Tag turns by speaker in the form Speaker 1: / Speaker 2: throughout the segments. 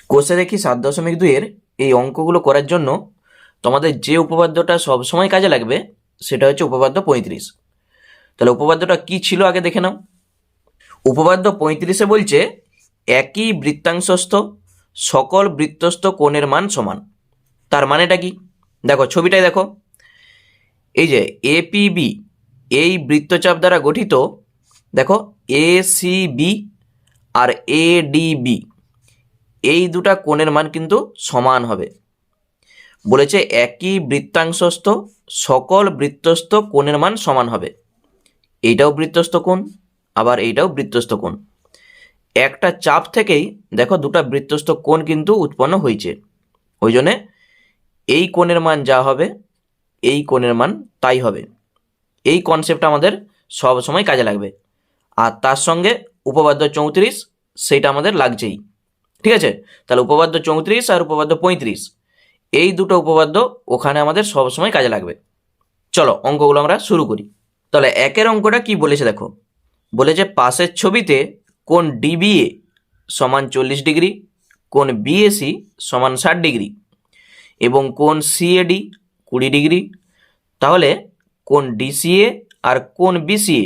Speaker 1: কোষে দেখি 7.2-এর এই অঙ্কগুলো করার জন্য তোমাদের যে উপপাদ্যটা সবসময় কাজে লাগবে সেটা হচ্ছে উপপাদ্য 35। তাহলে উপপাদ্যটা কি ছিল আগে দেখে নাও। উপপাদ্য 35-এ বলছে একই বৃত্তাংশস্থ সকল বৃত্তস্থ কোণের মান সমান। তার মানেটা কি? দেখো ছবিটায় দেখো, এই যে এপিবি এই বৃত্তচাপ দ্বারা গঠিত, দেখো এসিবি আর এডিবি এই দুটা কোণের মান কিন্তু সমান হবে। বলেছে একই বৃত্তাংশস্থ সকল বৃত্তস্থ কোণের মান সমান হবে। এইটাও বৃত্তস্থ কোণ, আবার এইটাও বৃত্তস্থ কোণ। একটা চাপ থেকেই দেখো দুটা বৃত্তস্থ কোণ কিন্তু উৎপন্ন হয়েছে। ওই জন্যে এই কোণের মান যা হবে এই কোণের মান তাই হবে। এই কনসেপ্টটা আমাদের সব সময় কাজে লাগবে। আর তার সঙ্গে উপপাদ্য 34 সেইটা আমাদের লাগছেই। ঠিক আছে, তাহলে উপপাদ্য 34 আর উপপাদ্য 35 এই দুটো উপপাদ্য ওখানে আমাদের সবসময় কাজে লাগবে। চলো অঙ্কগুলো আমরা শুরু করি। তাহলে একের অঙ্কটা কি বলেছে দেখো, বলেছে পাশের ছবিতে কোণ ডিবিএ সমান 40 ডিগ্রি, কোণ বিএসি সমান 60 ডিগ্রি এবং কোণ সিএডি 20 ডিগ্রি। তাহলে কোণ ডিসিএ আর কোণ বিসিএ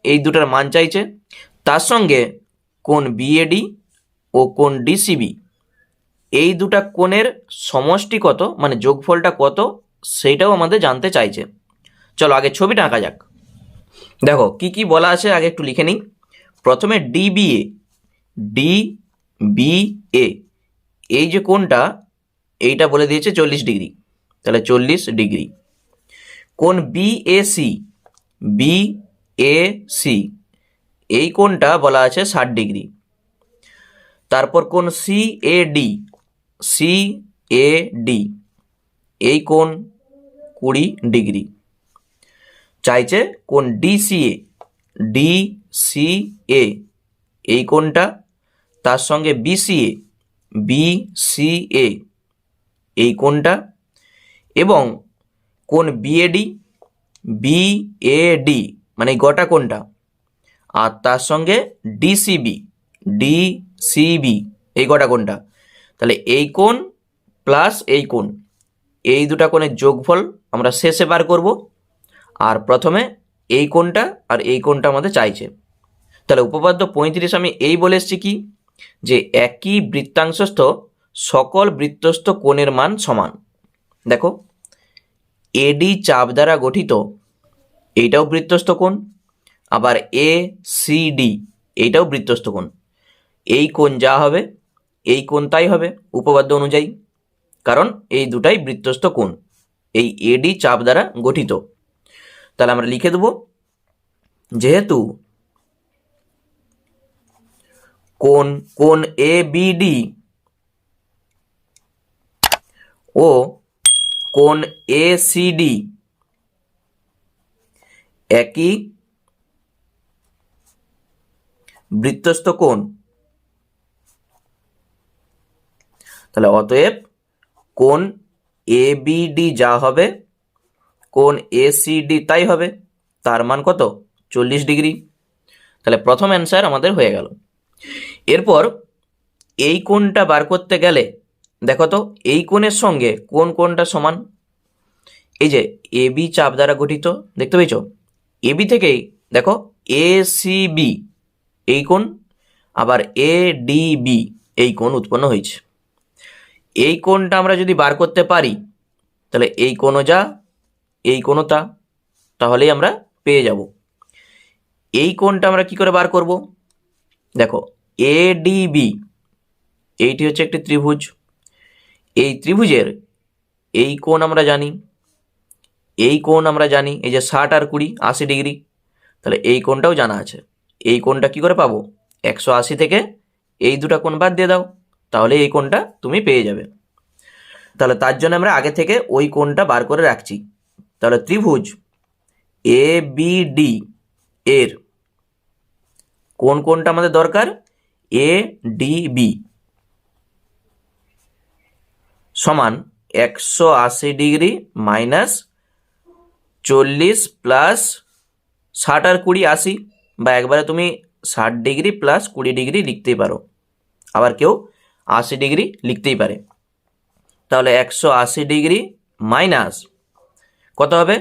Speaker 1: এই দুটার মান চাইছে। তার সঙ্গে কোণ বিএডি ও কোণ ডিসিবি এই দুটা কোণের সমষ্টি কত, মানে যোগফলটা কত, সেইটাও আমাদের জানতে চাইছে। চলো আগে ছবিটা আঁকা যাক। দেখো কি কি বলা আছে আগে একটু লিখে নিই। প্রথমে ডিবিএ, ডিবিএ এই যে কোণটা এইটা বলে দিয়েছে 40 ডিগ্রি, তাহলে 40 ডিগ্রি। কোণ বিএসি, বিএসি এই কোণটা বলা আছে 60 ডিগ্রি। তারপর কোণ সিএডি, সিএডি এই কোণ 20 ডিগ্রি। চাইছে কোণ ডিসিএ, ডিসিএ এই কোণটা, তার সঙ্গে বিসিএ, বিসিএ এই কোণটা, এবং কোণ বিএডি, বিএডি মানে এই গোটা কোণটা, আর তার সঙ্গে ডিসিবি, ডিসিবি এই গোটা কোণটা। তাহলে এই কোণ প্লাস এই কোণ এই দুটা কোণের যোগফল আমরা শেষে বার করব। আর প্রথমে এই কোণটা আর এই কোণটা আমাদের চাইছে। তাহলে উপপাদ্য 35 আমি এই বলে এসেছি কি, যে একই বৃত্তাংশস্থ সকল বৃত্তস্থ কোণের মান সমান। দেখো এডি চাপ দ্বারা গঠিত এইটাও বৃত্তস্থ কোণ, আবার এ সিডি এইটাও বৃত্তস্থ কোণ। এই কোণ যা হবে এই কোণ তাই হবে উপপাদ্য অনুযায়ী, কারণ এই দুটাই বৃত্তস্থ কোণ, এই এডি চাপ দ্বারা গঠিত। তাহলে আমরা লিখে দেব, যেহেতু কোণ এ বিডি ও কোণ এ সিডি একই বৃত্তস্থ কোণ, তাহলে অতএব কোণ এ বিডি যা হবে কোণ এ সিডি তাই হবে। তার মান কত? 40 ডিগ্রি। তাহলে প্রথম অ্যান্সার আমাদের হয়ে গেল। এরপর এই কোণটা বার করতে গেলে দেখো তো এই কোণের সঙ্গে কোন কোণটা সমান। এই যে এবি চাপ দ্বারা গঠিত, দেখতে পেয়েছো? এবি থেকেই দেখো এসিবি এই কোণ, আবার এডিবি এই কোণ উৎপন্ন হয়েছে। এই কোণটা আমরা যদি বার করতে পারি তাহলে এই কোণও যা এই কোণও তা, তাহলেই আমরা পেয়ে যাব। এই কোণটা আমরা কি করে বার করব? দেখো এডিবি এইটি হচ্ছে একটি ত্রিভুজ, এই ত্রিভুজের এই কোণ আমরা জানি, এই কোণ আমরা জানি, এই যে 60 আর 20 80 ডিগ্রি। তাহলে এই কোণটাও জানা আছে। এই কোণটা কি করে পাবো? 180 থেকে এই দুটা কোণ বাদ দিয়ে দাও, তাহলে এই কোণটা তুমি পেয়ে যাবে। তাহলে তার জন্য আমরা আগে থেকে ওই কোণটা বার করে রাখছি। তাহলে ত্রিভুজ এ বি ডি এর কোন কোণটা আমাদের দরকার? এ ডি বি সমান 180 ডিগ্রি মাইনাস 40 প্লাস 60 আর 20 80, বা একবারে তুমি 60 ডিগ্রি প্লাস 20 ডিগ্রি লিখতেই পারো। আবার কেউ ডিগ্রি লিখতেই পারে। তাহলে 180 ডিগ্রি মাইনাস কত হবে,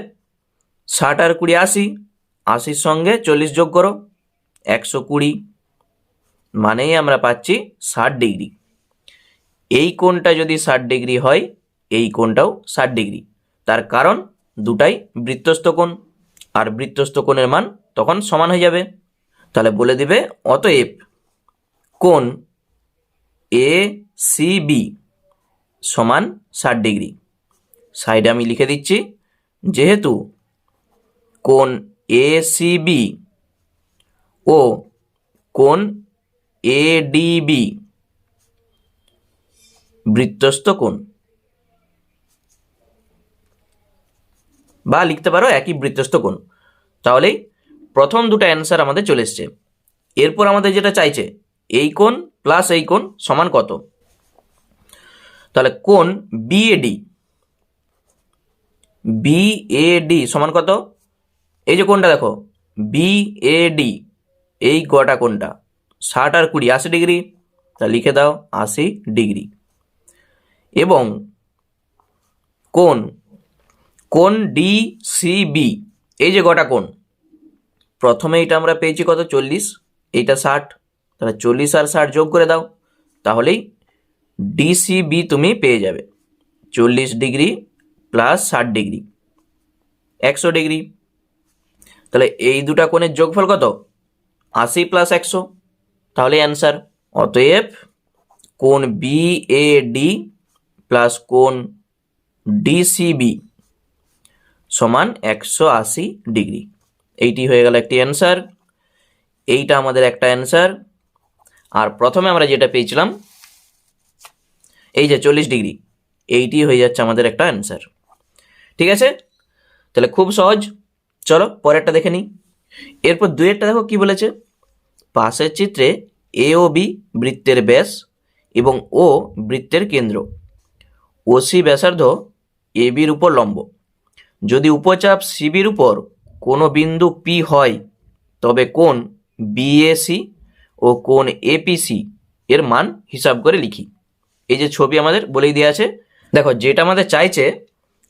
Speaker 1: 60 আর 20 80, 80-র সঙ্গে 40 যোগ করো, 120, মানেই আমরা পাচ্ছি 60 ডিগ্রি। এই কোণটা যদি 60 ডিগ্রি হয়, এই কোণটাও 60 ডিগ্রি, তার কারণ দুটাই বৃত্তস্থ কোণ, আর বৃত্তস্থ কোণের মান তখন সমান হয়ে যাবে। তাহলে বলে দিবে অতএব কোণ এ সি বি সমান 60 ডিগ্রি। সাইডে আমি লিখে দিচ্ছি, যেহেতু কোণ এ সি বি ও কোণ এ ডি বি বৃত্তস্থ কোণ, বা লিখতে পারো একই বৃত্তস্থ কোণ, তাহলেই প্রথম দুটো অ্যান্সার আমাদের চলে এসছে। এরপর আমাদের যেটা চাইছে, এই কোণ প্লাস এই কোণ সমান কত। তাহলে কোণ বিএডি, বিএডি সমান কত, এই যে কোণটা দেখো বিএডি, এই গটা কোণটা 60 আর 20 80 ডিগ্রি, তা লিখে দাও 80 ডিগ্রি। এবং কোণ ডিসিবি, এই যে গটা কোণ, প্রথমে এটা আমরা পেয়েছি কত 40, এইটা 60, তাহলে 40 আর 60 যোগ করে দাও, তাহলেই ডিসিবি তুমি পেয়ে যাবে 40 ডিগ্রি প্লাস 60 ডিগ্রি, 100 ডিগ্রি। তাহলে এই দুটা কোণের যোগফল কত, 80 প্লাস 100, তাহলে অ্যান্সার। অতএব কোণ বিএডি প্লাস কোণ ডিসিবি সমান 180 ডিগ্রি। এইটি হয়ে গেল একটি অ্যান্সার, এইটা আমাদের একটা অ্যান্সার। আর প্রথমে আমরা যেটা পেয়েছিলাম এই যে 40 ডিগ্রি, এইটি হয়ে যাচ্ছে আমাদের একটা অ্যান্সার। ঠিক আছে, তাহলে খুব সহজ। চলো পরেরটা দেখে নিই। এরপর দুয়েরটা দেখো কি বলেছে, পাশের চিত্রে এ ও বি বৃত্তের ব্যাস এবং ও বৃত্তের কেন্দ্র, ওসি ব্যাসার্ধ এ বির উপর লম্ব। যদি উপচাপ সিবির উপর কোনো বিন্দু পি হয়, তবে কোণ বিএসি ও কোণ এপিসি এর মান হিসাব করে লিখি। এই যে ছবি আমাদের বলেই দেওয়া আছে, দেখো যেটা আমাদের চাইছে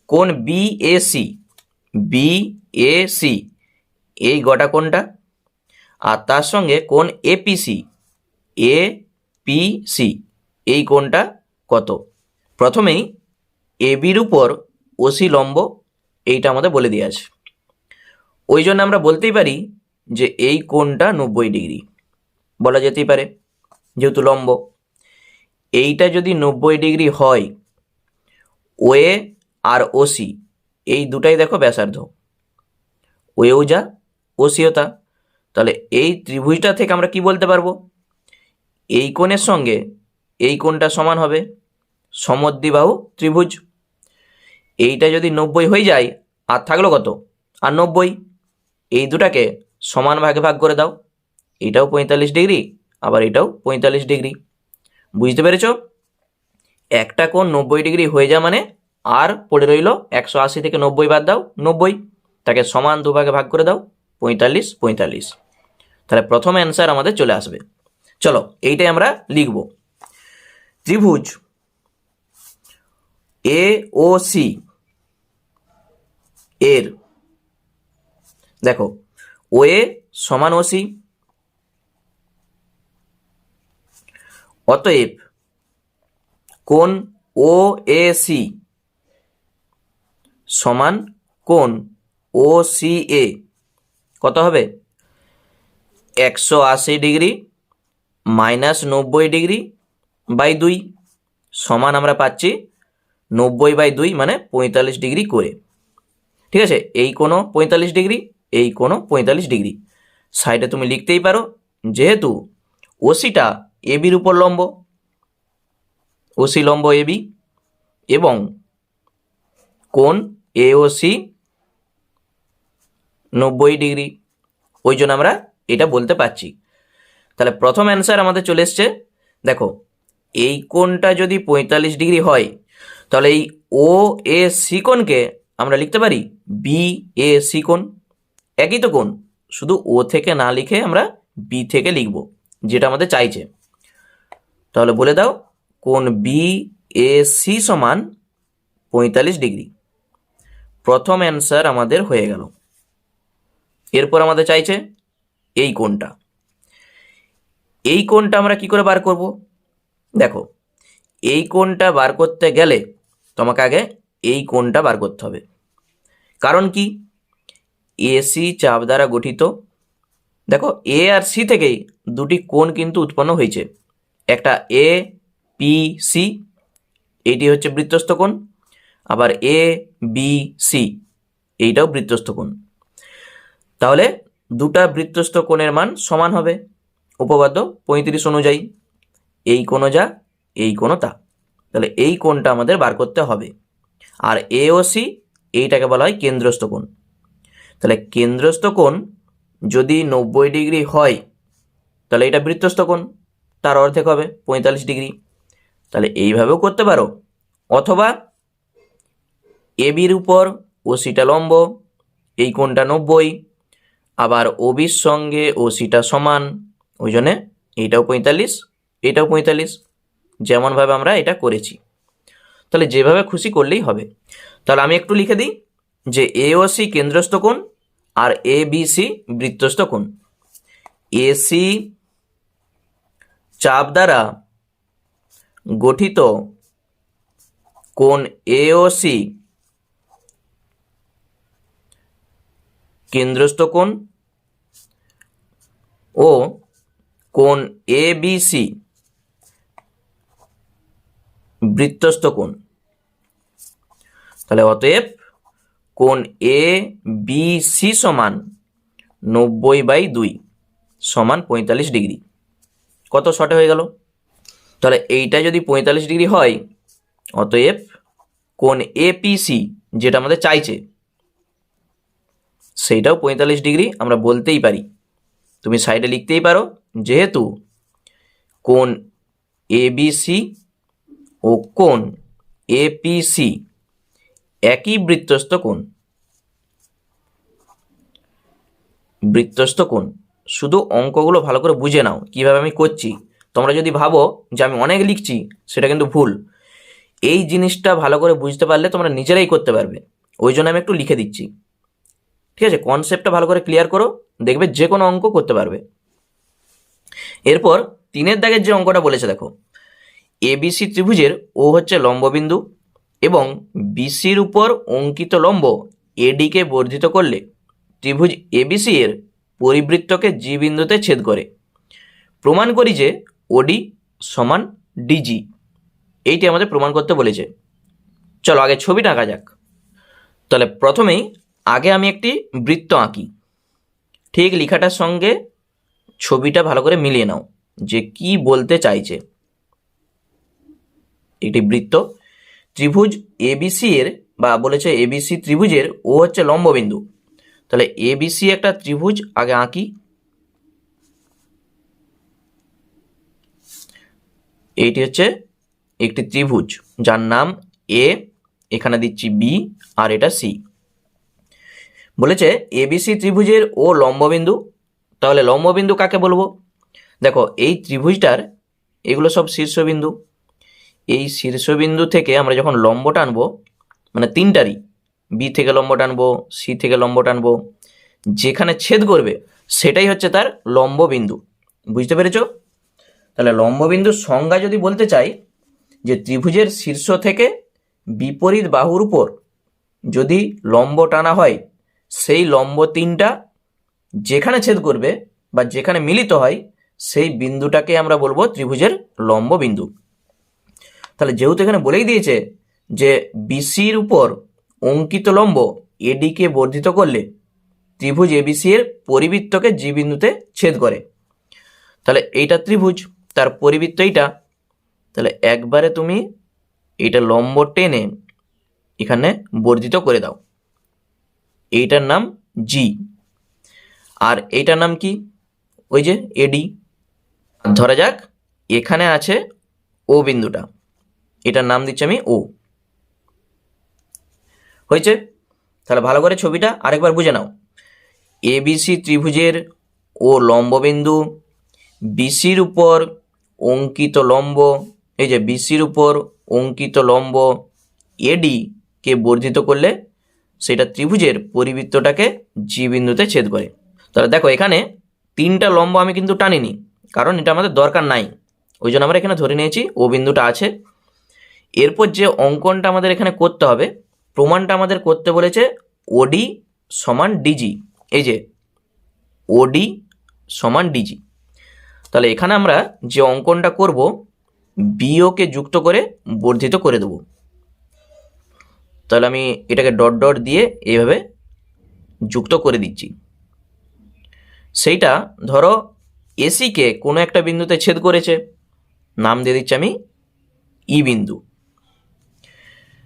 Speaker 1: কোণ বিএসি, বিএসি এই গটা কোণটা, আর তার সঙ্গে কোণ এপিসি, এপিসি এই কোণটা কত। প্রথমেই এ বির উপর ওসি লম্ব, এইটা আমাদের বলে দেওয়া আছে, ওই জন্য আমরা বলতেই পারি যে এই কোণটা 90 ডিগ্রি বলা যেতেই পারে, যেহেতু লম্ব। এইটা যদি 90 ডিগ্রি হয়, ওএ আর ওসি এই দুটাই দেখো ব্যাসার্ধ, ওএও যা ওসিও তা, তাহলে এই ত্রিভুজটা থেকে আমরা কি বলতে পারবো, এই কোণের সঙ্গে এই কোণটা সমান হবে সমদ্বিবাহু ত্রিভুজ। এইটা যদি 90 হয়ে যায়, আর থাকলো কত, আর 90, এই দুটাকে সমান ভাগে ভাগ করে দাও, এটাও 45 ডিগ্রি আবার এটাও 45 ডিগ্রি। বুঝতে পেরেছো, একটা কোণ 90 ডিগ্রি হয়ে যায় মানে আর পড়ে রইল 180 থেকে 90 বাদ দাও 90, তাকে সমান দুভাগে ভাগ করে দাও 45 45। তাহলে প্রথম অ্যান্সার আমাদের চলে আসবে। চলো এইটাই আমরা লিখব। ত্রিভুজ এ ও সি এর দেখো ওএ সমান ওসি, অতএব কোণ ও এ সি সমান কোণ ও সি এ কত হবে, 180 ডিগ্রি মাইনাস 90 ডিগ্রি বাই 2 সমান আমরা পাচ্ছি 90/2 মানে 45 ডিগ্রি করে। ঠিক আছে, এই কোনো 45 ডিগ্রি, এই কোনো 45 ডিগ্রি। সাইডে তুমি লিখতেই পারো, যেহেতু ওসিটা এ বির উপর লম্ব, ওসি লম্ব এ বি, এবং কোণ এ ও সি 90 ডিগ্রি, ওই জন্য আমরা এটা বলতে পারছি। তাহলে প্রথম অ্যান্সার আমাদের চলে এসছে। দেখো এই কোণটা যদি 45 ডিগ্রি হয়, তাহলে এই ও এ সি কোণকে আমরা লিখতে পারি বি এ সি কোণ, একই তো কোণ, শুধু ও থেকে না লিখে আমরা বি থেকে লিখব, যেটা আমাদের চাইছে। তাহলে বলে দাও কোণ বি এ সি সমান 45 ডিগ্রি। প্রথম অ্যান্সার আমাদের হয়ে গেল। এরপর আমাদের চাইছে এই কোণটা। এই কোণটা আমরা কি করে বার করব? দেখো, এই কোণটা বার করতে গেলে তোমাকে আগে এই কোণটা বার করতে হবে। কারণ কি? এসি চাপ দ্বারা গঠিত। দেখো, এ আর সি থেকেই দুটি কোণ কিন্তু উৎপন্ন হয়েছে। একটা এ পি সি, এইটি হচ্ছে বৃত্তস্থ কোণ, আবার এ বি সি এইটাও বৃত্তস্থ কোণ। তাহলে দুটা বৃত্তস্থ কোণের মান সমান হবে উপপাদ্য 35 অনুযায়ী। এই কোণও যা, এই কোণও তা। তাহলে এই কোণটা আমাদের বার করতে হবে। আর এ ও সি এইটাকে বলা হয় কেন্দ্রস্থ কোণ। তাহলে কেন্দ্রস্থ কোণ যদি 90 ডিগ্রি হয় তাহলে এটা বৃত্তস্থ কোণ, তার অর্ধেক হবে 45 ডিগ্রি। তাহলে এইভাবেও করতে পারো, অথবা এ বির উপর ও সিটা লম্ব, এই কোণটা 90, আবার ও বির সঙ্গে ও সিটা সমান, ওই জন্যে এইটাও 45, এটাও 45, যেমনভাবে আমরা এটা করেছি। তাহলে যেভাবে খুশি করলেই হবে। তাহলে আমি একটু লিখে দিই যে এ ও সি কেন্দ্রস্থ কোণ আর এ বি সি বৃত্তস্থ কোণ। এসি চাপ দ্বারা গঠিত কোণ এ ও সি কেন্দ্রস্থ কোণ ও কোণ এ বি সি বৃত্তস্থ কোণ। তাহলে অতএব কোণ এ বি সি সমান 90/2 সমান 45 ডিগ্রি। কত শর্টে হয়ে গেল? তাহলে এইটা যদি 45 ডিগ্রি হয়, অতএব কোণ এপিসি যেটা আমাদের চাইছে সেইটাও 45 ডিগ্রি আমরা বলতেই পারি। তুমি সাইডে লিখতেই পারো, যেহেতু কোণ এবিসি ও কোণ এপিসি একই বৃত্তস্থ কোণ। বৃত্তস্থ কোণ, শুধু অঙ্কগুলো ভালো করে বুঝে নাও কিভাবে আমি করছি। তোমরা যদি ভাবো যে আমি অনেক লিখছি, সেটা কিন্তু ভুল। এই জিনিসটা ভালো করে বুঝতে পারলে তোমরা নিজেরাই করতে পারবে, ওই জন্য আমি একটু লিখে দিচ্ছি। ঠিক আছে, কনসেপ্টটা ভালো করে ক্লিয়ার করো, দেখবে যে কোনো অঙ্ক করতে পারবে। এরপর 3 দাগের যে অঙ্কটা বলেছে, দেখো, এবিসি ত্রিভুজের ও হচ্ছে লম্ববিন্দু এবং বিসির উপর অঙ্কিত লম্ব এডিকে বর্ধিত করলে ত্রিভুজ এবিসি এর পরিবৃত্তকে জি বিন্দুতে ছেদ করে। প্রমাণ করি যে ওডি সমান ডিজি। এইটি আমাদের প্রমাণ করতে বলেছে। চলো আগে ছবিটা আঁকা যাক। তাহলে প্রথমেই আগে আমি একটি বৃত্ত আঁকি। ঠিক লেখাটার সঙ্গে ছবিটা ভালো করে মিলিয়ে নাও যে কি বলতে চাইছে। একটি বৃত্ত, ত্রিভুজ এবিসি এর, বা বলেছে এবিসি ত্রিভুজের ও হচ্ছে লম্ববিন্দু। তাহলে এবিসি একটা ত্রিভুজ আগে আঁকি। এইটি হচ্ছে একটি ত্রিভুজ যার নাম এ, এখানে দিচ্ছি বি, আর এটা সি। বলেছে এবিসি ত্রিভুজের ও লম্ববিন্দু। তাহলে লম্ববিন্দু কাকে বলবো? দেখো, এই ত্রিভুজটার এগুলো সব শীর্ষবিন্দু। এই শীর্ষবিন্দু থেকে আমরা যখন লম্ব টানবো, মানে তিনটারই, বি থেকে লম্ব টানবো, সি থেকে লম্ব টানবো, যেখানে ছেদ করবে সেটাই হচ্ছে তার লম্ববিন্দু। বুঝতে পেরেছো? তাহলে লম্ববিন্দুর সংজ্ঞা যদি বলতে চাই, যে ত্রিভুজের শীর্ষ থেকে বিপরীত বাহুর উপর যদি লম্ব টানা হয়, সেই লম্ব তিনটা যেখানে ছেদ করবে বা যেখানে মিলিত হয়, সেই বিন্দুটাকে আমরা বলবো ত্রিভুজের লম্ব বিন্দু। তাহলে যেহেতু এখানে বলেই দিয়েছে যে বিসির উপর অঙ্কিত লম্ব এডিকে বর্ধিত করলে ত্রিভুজ এবিসি এর পরিবৃত্তকে জি বিন্দুতে ছেদ করে, তাহলে এইটা ত্রিভুজ, তার পরিবৃত্ত এইটা। তাহলে একবারে তুমি এইটা লম্ব টেনে এখানে বর্ধিত করে দাও। এইটার নাম জি, আর এইটার নাম কি? ওই যে এডি। ধরা যাক এখানে আছে ও বিন্দুটা, এটার নাম দিচ্ছি আমি ও। হয়েছে? তাহলে ভালো করে ছবিটা আরেকবার বুঝে নাও। এবিসি ত্রিভুজের ও লম্ববিন্দু, বিসির উপর অঙ্কিত লম্ব এই যে বিসির উপর অঙ্কিত লম্ব এডি কে বর্ধিত করলে সেটা ত্রিভুজের পরিবৃত্তটাকে জি বিন্দুতে ছেদ করে। তাহলে দেখো এখানে 3টা লম্ব আমি কিন্তু টানিনি, কারণ এটা আমাদের দরকার নাই, ওই জন্য আমরা এখানে ধরে নিয়েছি ও বিন্দুটা আছে। এরপর যে অঙ্কনটা আমাদের এখানে করতে হবে, প্রমাণটা আমাদের করতে বলেছে ওডি সমান ডিজি। এই যে ওডি সমান ডিজি, তাহলে এখানে আমরা যে অঙ্কনটা করব বিওকে যুক্ত করে বর্ধিত করে দেব। তাহলে আমি এটাকে ডট ডট দিয়ে এইভাবে যুক্ত করে দিচ্ছি। সেইটা ধরো এসিকে কোনো একটা বিন্দুতে ছেদ করেছে, নাম দিয়ে দিচ্ছি আমি ই বিন্দু।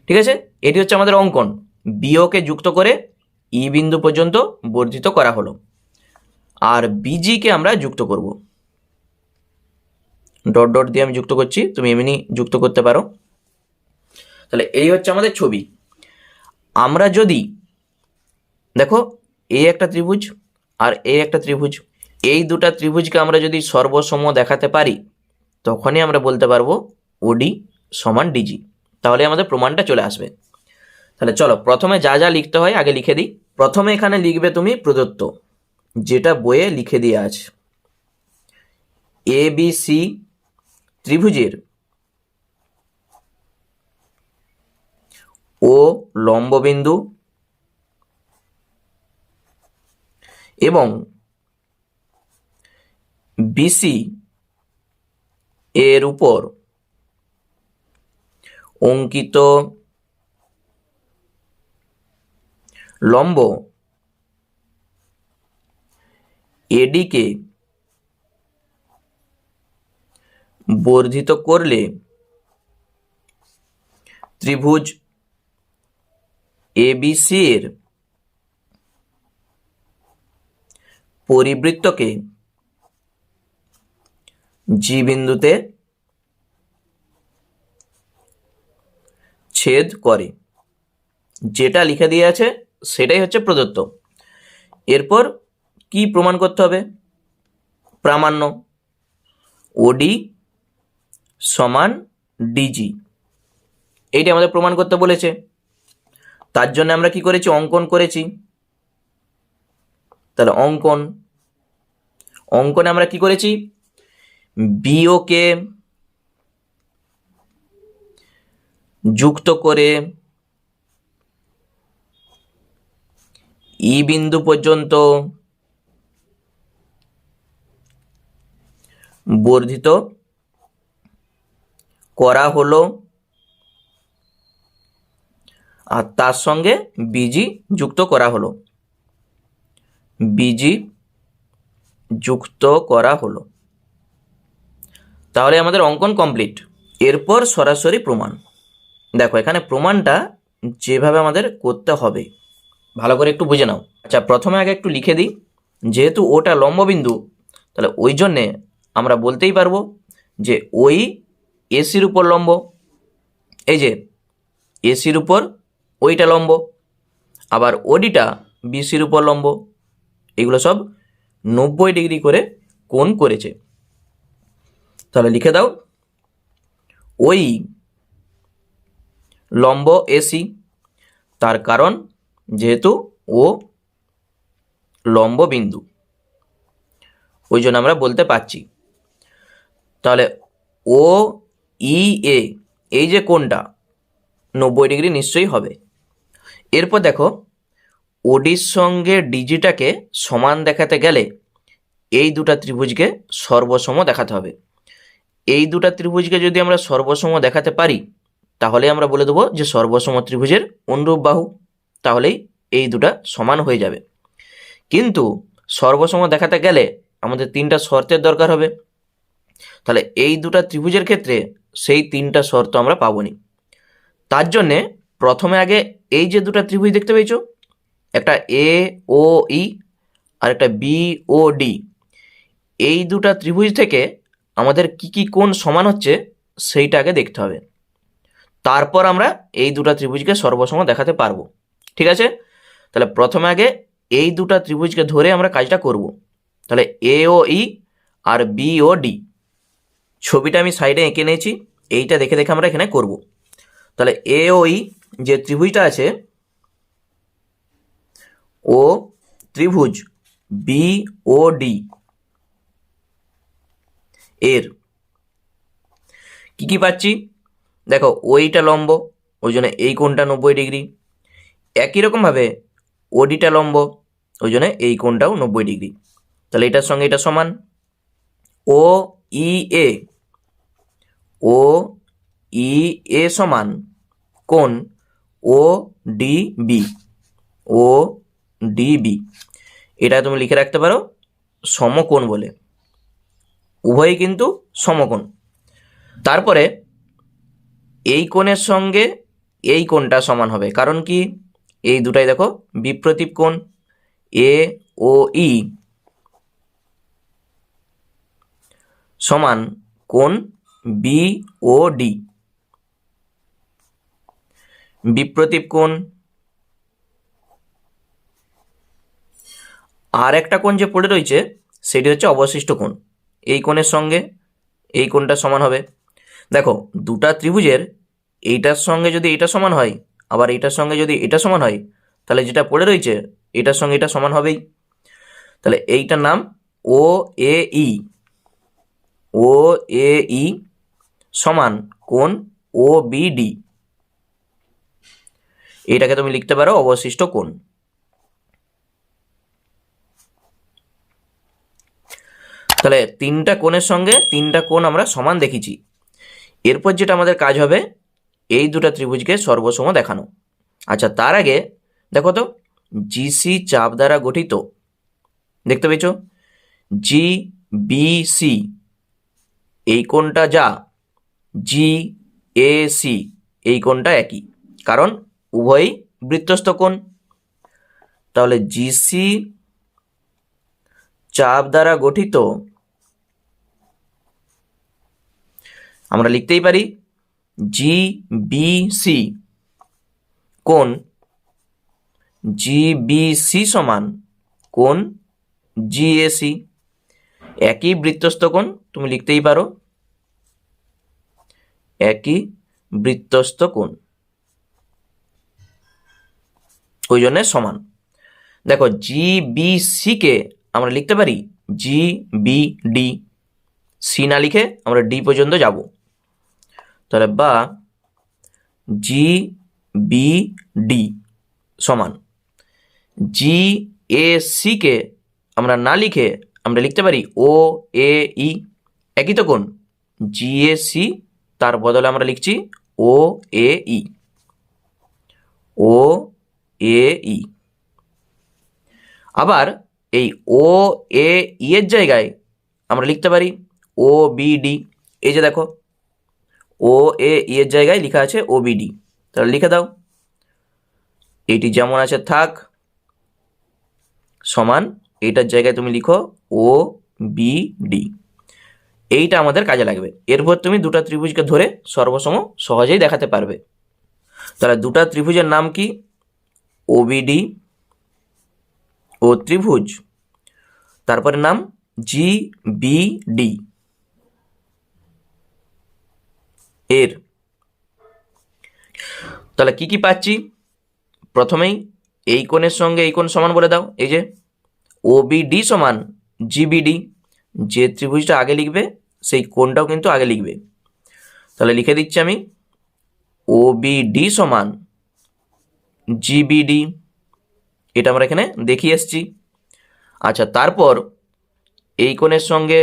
Speaker 1: ঠিক আছে, এটি হচ্ছে আমাদের অঙ্কন, বিওকে যুক্ত করে ই বিন্দু পর্যন্ত বর্ধিত করা হলো। আর বিজিকে আমরা যুক্ত করব, ডট ডট দিয়ে আমি যুক্ত করছি, তুমি এমনি যুক্ত করতে পারো। তাহলে এই হচ্ছে আমাদের ছবি। আমরা যদি দেখো এই একটা ত্রিভুজ আর এই একটা ত্রিভুজ, এই দুটা ত্রিভুজকে আমরা যদি সর্বসম দেখাতে পারি, তখনই আমরা বলতে পারবো ওডি সমান ডিজি, তাহলে আমাদের প্রমাণটা চলে আসবে। তাহলে চলো প্রথমে যা যা লিখতে হয় আগে লিখে দিই। প্রথমে এখানে লিখবে তুমি প্রদত্ত, যেটা বইয়ে লিখে দিয়ে আছে, এ বি সি ত্রিভুজের ও লম্ববিন্দু এবং বিসি এর উপর অঙ্কিত লম্ব এডিকে বর্ধিত করলে ত্রিভুজ এবিসি এর পরিবৃত্তকে জি বিন্দুতে ছেদ করে। যেটা লিখে দিয়ে আছে সেটাই হচ্ছে প্রদত্ত। এরপর কি প্রমাণ করতে হবে? প্রামাণ্য, ওডি সমান ডিজি, এইটা আমাদের প্রমাণ করতে বলেছে। তার জন্য আমরা কি করেছি? অঙ্কন করেছি। তাহলে অঙ্কনে আমরা কি করেছি? বিওকে যুক্ত করে ই বিন্দু পর্যন্ত বর্ধিত করা হলো, আর তার সঙ্গে বিজি যুক্ত করা হলো, বিজি যুক্ত করা হলো। তাহলে আমাদের অঙ্কন কমপ্লিট। এরপর সরাসরি প্রমাণ। দেখো এখানে প্রমাণটা যেভাবে আমাদের করতে হবে ভালো করে একটু বুঝে নাও। আচ্ছা, প্রথমে আগে একটু লিখে দিই। যেহেতু ওটা লম্ববিন্দু, তাহলে ওই জন্যে আমরা বলতেই পারবো যে ওই এসির উপর লম্ব। এই যে এসির উপর ওইটা লম্ব, আবার ওডিটা বিসির উপর লম্ব। এগুলো সব 90 ডিগ্রি করে কোণ করেছে। তাহলে লিখে দাও, ওই লম্ব এসি, তার কারণ যেহেতু ও লম্ব বিন্দু, ওই জন্য আমরা বলতে পারছি। তাহলে ও ই এ, এই যে কোণটা 90 ডিগ্রি নিশ্চয়ই হবে। এরপর দেখো ওডির সঙ্গে ডিজিটাকে সমান দেখাতে গেলে এই দুটা ত্রিভুজকে সর্বসম দেখাতে হবে। এই দুটা ত্রিভুজকে যদি আমরা সর্বসম দেখাতে পারি, তাহলে আমরা বলে দেবো যে সর্বসম ত্রিভুজের অনুরূপ বাহু, তাহলেই এই দুটা সমান হয়ে যাবে। কিন্তু সর্বসম দেখাতে গেলে আমাদের 3টা শর্তের দরকার হবে। তাহলে এই দুটা ত্রিভুজের ক্ষেত্রে সেই 3টা শর্ত আমরা পাবনি। তার জন্যে প্রথমে আগে এই যে দুটা ত্রিভুজ দেখতে পেয়েছো, একটা এ ও ই আর একটা বি ও ডি, এই দুটা ত্রিভুজ থেকে আমাদের কি কি কোণ সমান হচ্ছে সেইটা আগে দেখতে হবে। তারপর আমরা এই দুটা ত্রিভুজকে সর্বসম দেখাতে পারবো। ঠিক আছে? তাহলে প্রথমে আগে এই দুটা ত্রিভুজকে ধরে আমরা কাজটা করব। তাহলে এ ও ই আর বি ও ডি, ছবিটা আমি সাইডে এঁকে নিয়েছি, এইটা দেখে দেখে আমরা এখানে করব। তাহলে এ ও ই যে ত্রিভুজটা আছে, ও ত্রিভুজ বি ও ডি এর কি কি পাচ্ছি? দেখো ওইটা লম্ব, ওই জন্য এই কোণটা 90°। একই রকমভাবে ওডিটা লম্ব, ওই জন্য এই কোণটাও 90°। তাহলে এটার সঙ্গে এটা সমান। ও ই এ, ও ই এ সমান কোণ ও ডি বি, ও ডি বি। এটা তুমি লিখে রাখতে পারো সমকোণ বলে, উভয়ই কিন্তু সমকোণ। তারপরে এই কোণের সঙ্গে এই কোণটা সমান হবে, কারণ কি এই দুটাই দেখো বিপ্রতীপ কোণ। এ ও ই সমান কোণ বি ও ডি, বিপ্রতীপ কোণ। আর একটা কোণ যে পড়ে রয়েছে সেটি হচ্ছে অবশিষ্ট কোণ। এই কোণের সঙ্গে এই কোণটা সমান হবে। দেখো দুটা ত্রিভুজের এইটার সঙ্গে যদি এটা সমান হয়, আবার এইটার সঙ্গে যদি এটা সমান হয়, তাহলে যেটা পড়ে রয়েছে এটার সঙ্গে এটা সমান হবেই। তাহলে এইটার নাম ও এ ই, ও এ ই সমান কোণ ও বি ডি। এটাকে তুমি লিখতে পারো অবশিষ্ট কোণ। তাহলে তিনটা কোণের সঙ্গে তিনটা কোণ আমরা সমান দেখেছি। এরপর যেটা আমাদের কাজ হবে এই দুটা ত্রিভুজকে সর্বসম দেখানো। আচ্ছা, তার আগে দেখো তো জিসি চাপ দ্বারা গঠিত, দেখতে পেয়েছ জি বি সি, এই কোণটা যা জি এ সি এই কোণটা একই, কারণ উভয়ই বৃত্তস্থ কোণ। তাহলে জিসি চাপ দ্বারা গঠিত আমরা লিখতেই পারি জি বি সি কোণ জি বি সি সমান কোণ জি এ সি। একই বৃত্তস্থ কোণ, তুমি লিখতেই পারো একই বৃত্তস্থ কোণ, ওই জন্য সমান। দেখো জি বি সি কে আমরা লিখতে পারি জি বি ডি, সি না লিখে আমরা ডি পর্যন্ত যাব। তাহলে বা জি বি ডি সমান জি এ সি কে আমরা না লিখে আমরা লিখতে পারি ও এ ই, একই তো কোণ জি এ সি, তার বদলে আমরা লিখছি ও এ ই, ও এ ই। আবার এই ও এ ই এর জায়গায় আমরা লিখতে পারি ও বি ডি। এই যে দেখো ও এ ই এর জায়গায় লেখা আছে ও বি ডি, তাহলে লিখে দাও। এইটি যেমন আছে থাক, সমান এইটার জায়গায় তুমি লিখো ও বি ডি। এইটা আমাদের কাজে লাগবে। এরপর তুমি দুটা ত্রিভুজকে ধরে সর্বসম সহজেই দেখাতে পারবে। তাহলে দুটা ত্রিভুজের নাম কি? ওবিডি ও ত্রিভুজ, তারপরে নাম জি বি ডি এর। তাহলে কি কি পাচ্ছি? প্রথমেই এই কোণের সঙ্গে এই কোণ সমান বলে দাও। এই যে ওবিডি সমান জিবিডি, যে ত্রিভুজটা আগে লিখবে সেই কোণটাও কিন্তু আগে লিখবে। তাহলে লিখে দিচ্ছি আমি ওবিডি সমান জিবিডি, এটা আমরা এখানে দেখিয়ে এসছি। আচ্ছা, তারপর এই কোণের সঙ্গে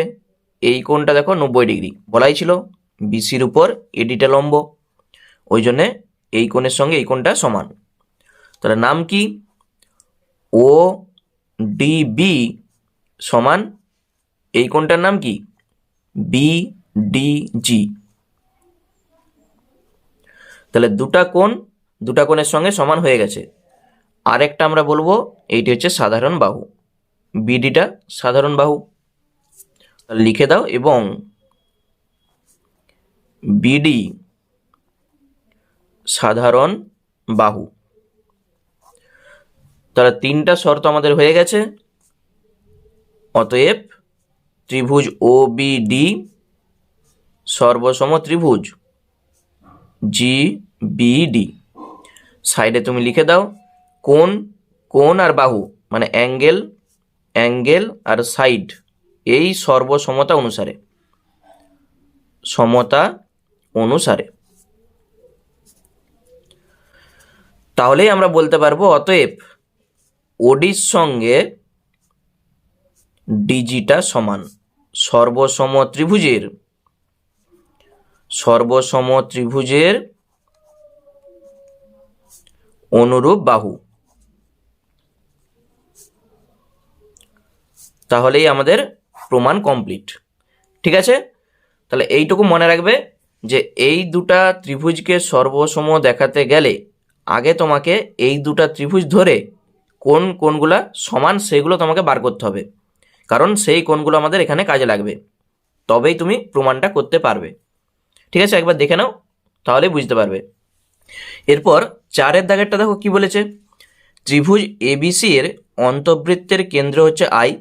Speaker 1: এই কোণটা দেখো 90°, বলাই ছিল বিসির উপর এডিটা লম্ব, ওই জন্যে এই কোণের সঙ্গে এই কোণটা সমান। তাহলে নাম কি? ও ডিবি সমান এই কোণটার নাম কি? বিডিজি। তাহলে দুটা কোণের সঙ্গে সমান হয়ে গেছে। আরেকটা আমরা বলবো এইটি হচ্ছে সাধারণ বাহু, বিডিটা সাধারণ বাহু, লিখে দাও। এবং বিডি সাধারণ বাহু। তাহলে তিনটা শর্ত আমাদের হয়ে গেছে। অতএব ত্রিভুজ ও বি ডি সর্বসম ত্রিভুজ GBD। সাইডে তুমি লিখে দাও কোণ, কোণ আর বাহু মানে অ্যাঙ্গেল, অ্যাঙ্গেল আর সাইড এই সর্বসমতা অনুসারে, সমতা অনুসারে। তাহলেই আমরা বলতে পারবো অতএব ওডির সঙ্গে ডিজিটা সমান। সর্বসম ত্রিভুজের, সর্বসম ত্রিভুজের অনুরূপ বাহু। তাহলেই আমাদের প্রমাণ কমপ্লিট। ঠিক আছে, তাহলে এইটুকু মনে রাখবে যে এই দুটা ত্রিভুজকে সর্বসম দেখাতে গেলে আগে তোমাকে এই দুটা ত্রিভুজ ধরে কোন কোনগুলা সমান সেগুলো তোমাকে বার করতে হবে, কারণ সেই কোনগুলো আমাদের এখানে কাজে লাগবে, তবেই তুমি প্রমাণটা করতে পারবে। ঠিক আছে, একবার দেখে নাও তাহলেই বুঝতে পারবে। এরপর 4 দাগেরটা দেখো কি বলেছে, ত্রিভুজ এবিসি এর অন্তবৃত্তের কেন্দ্র হচ্ছে আই,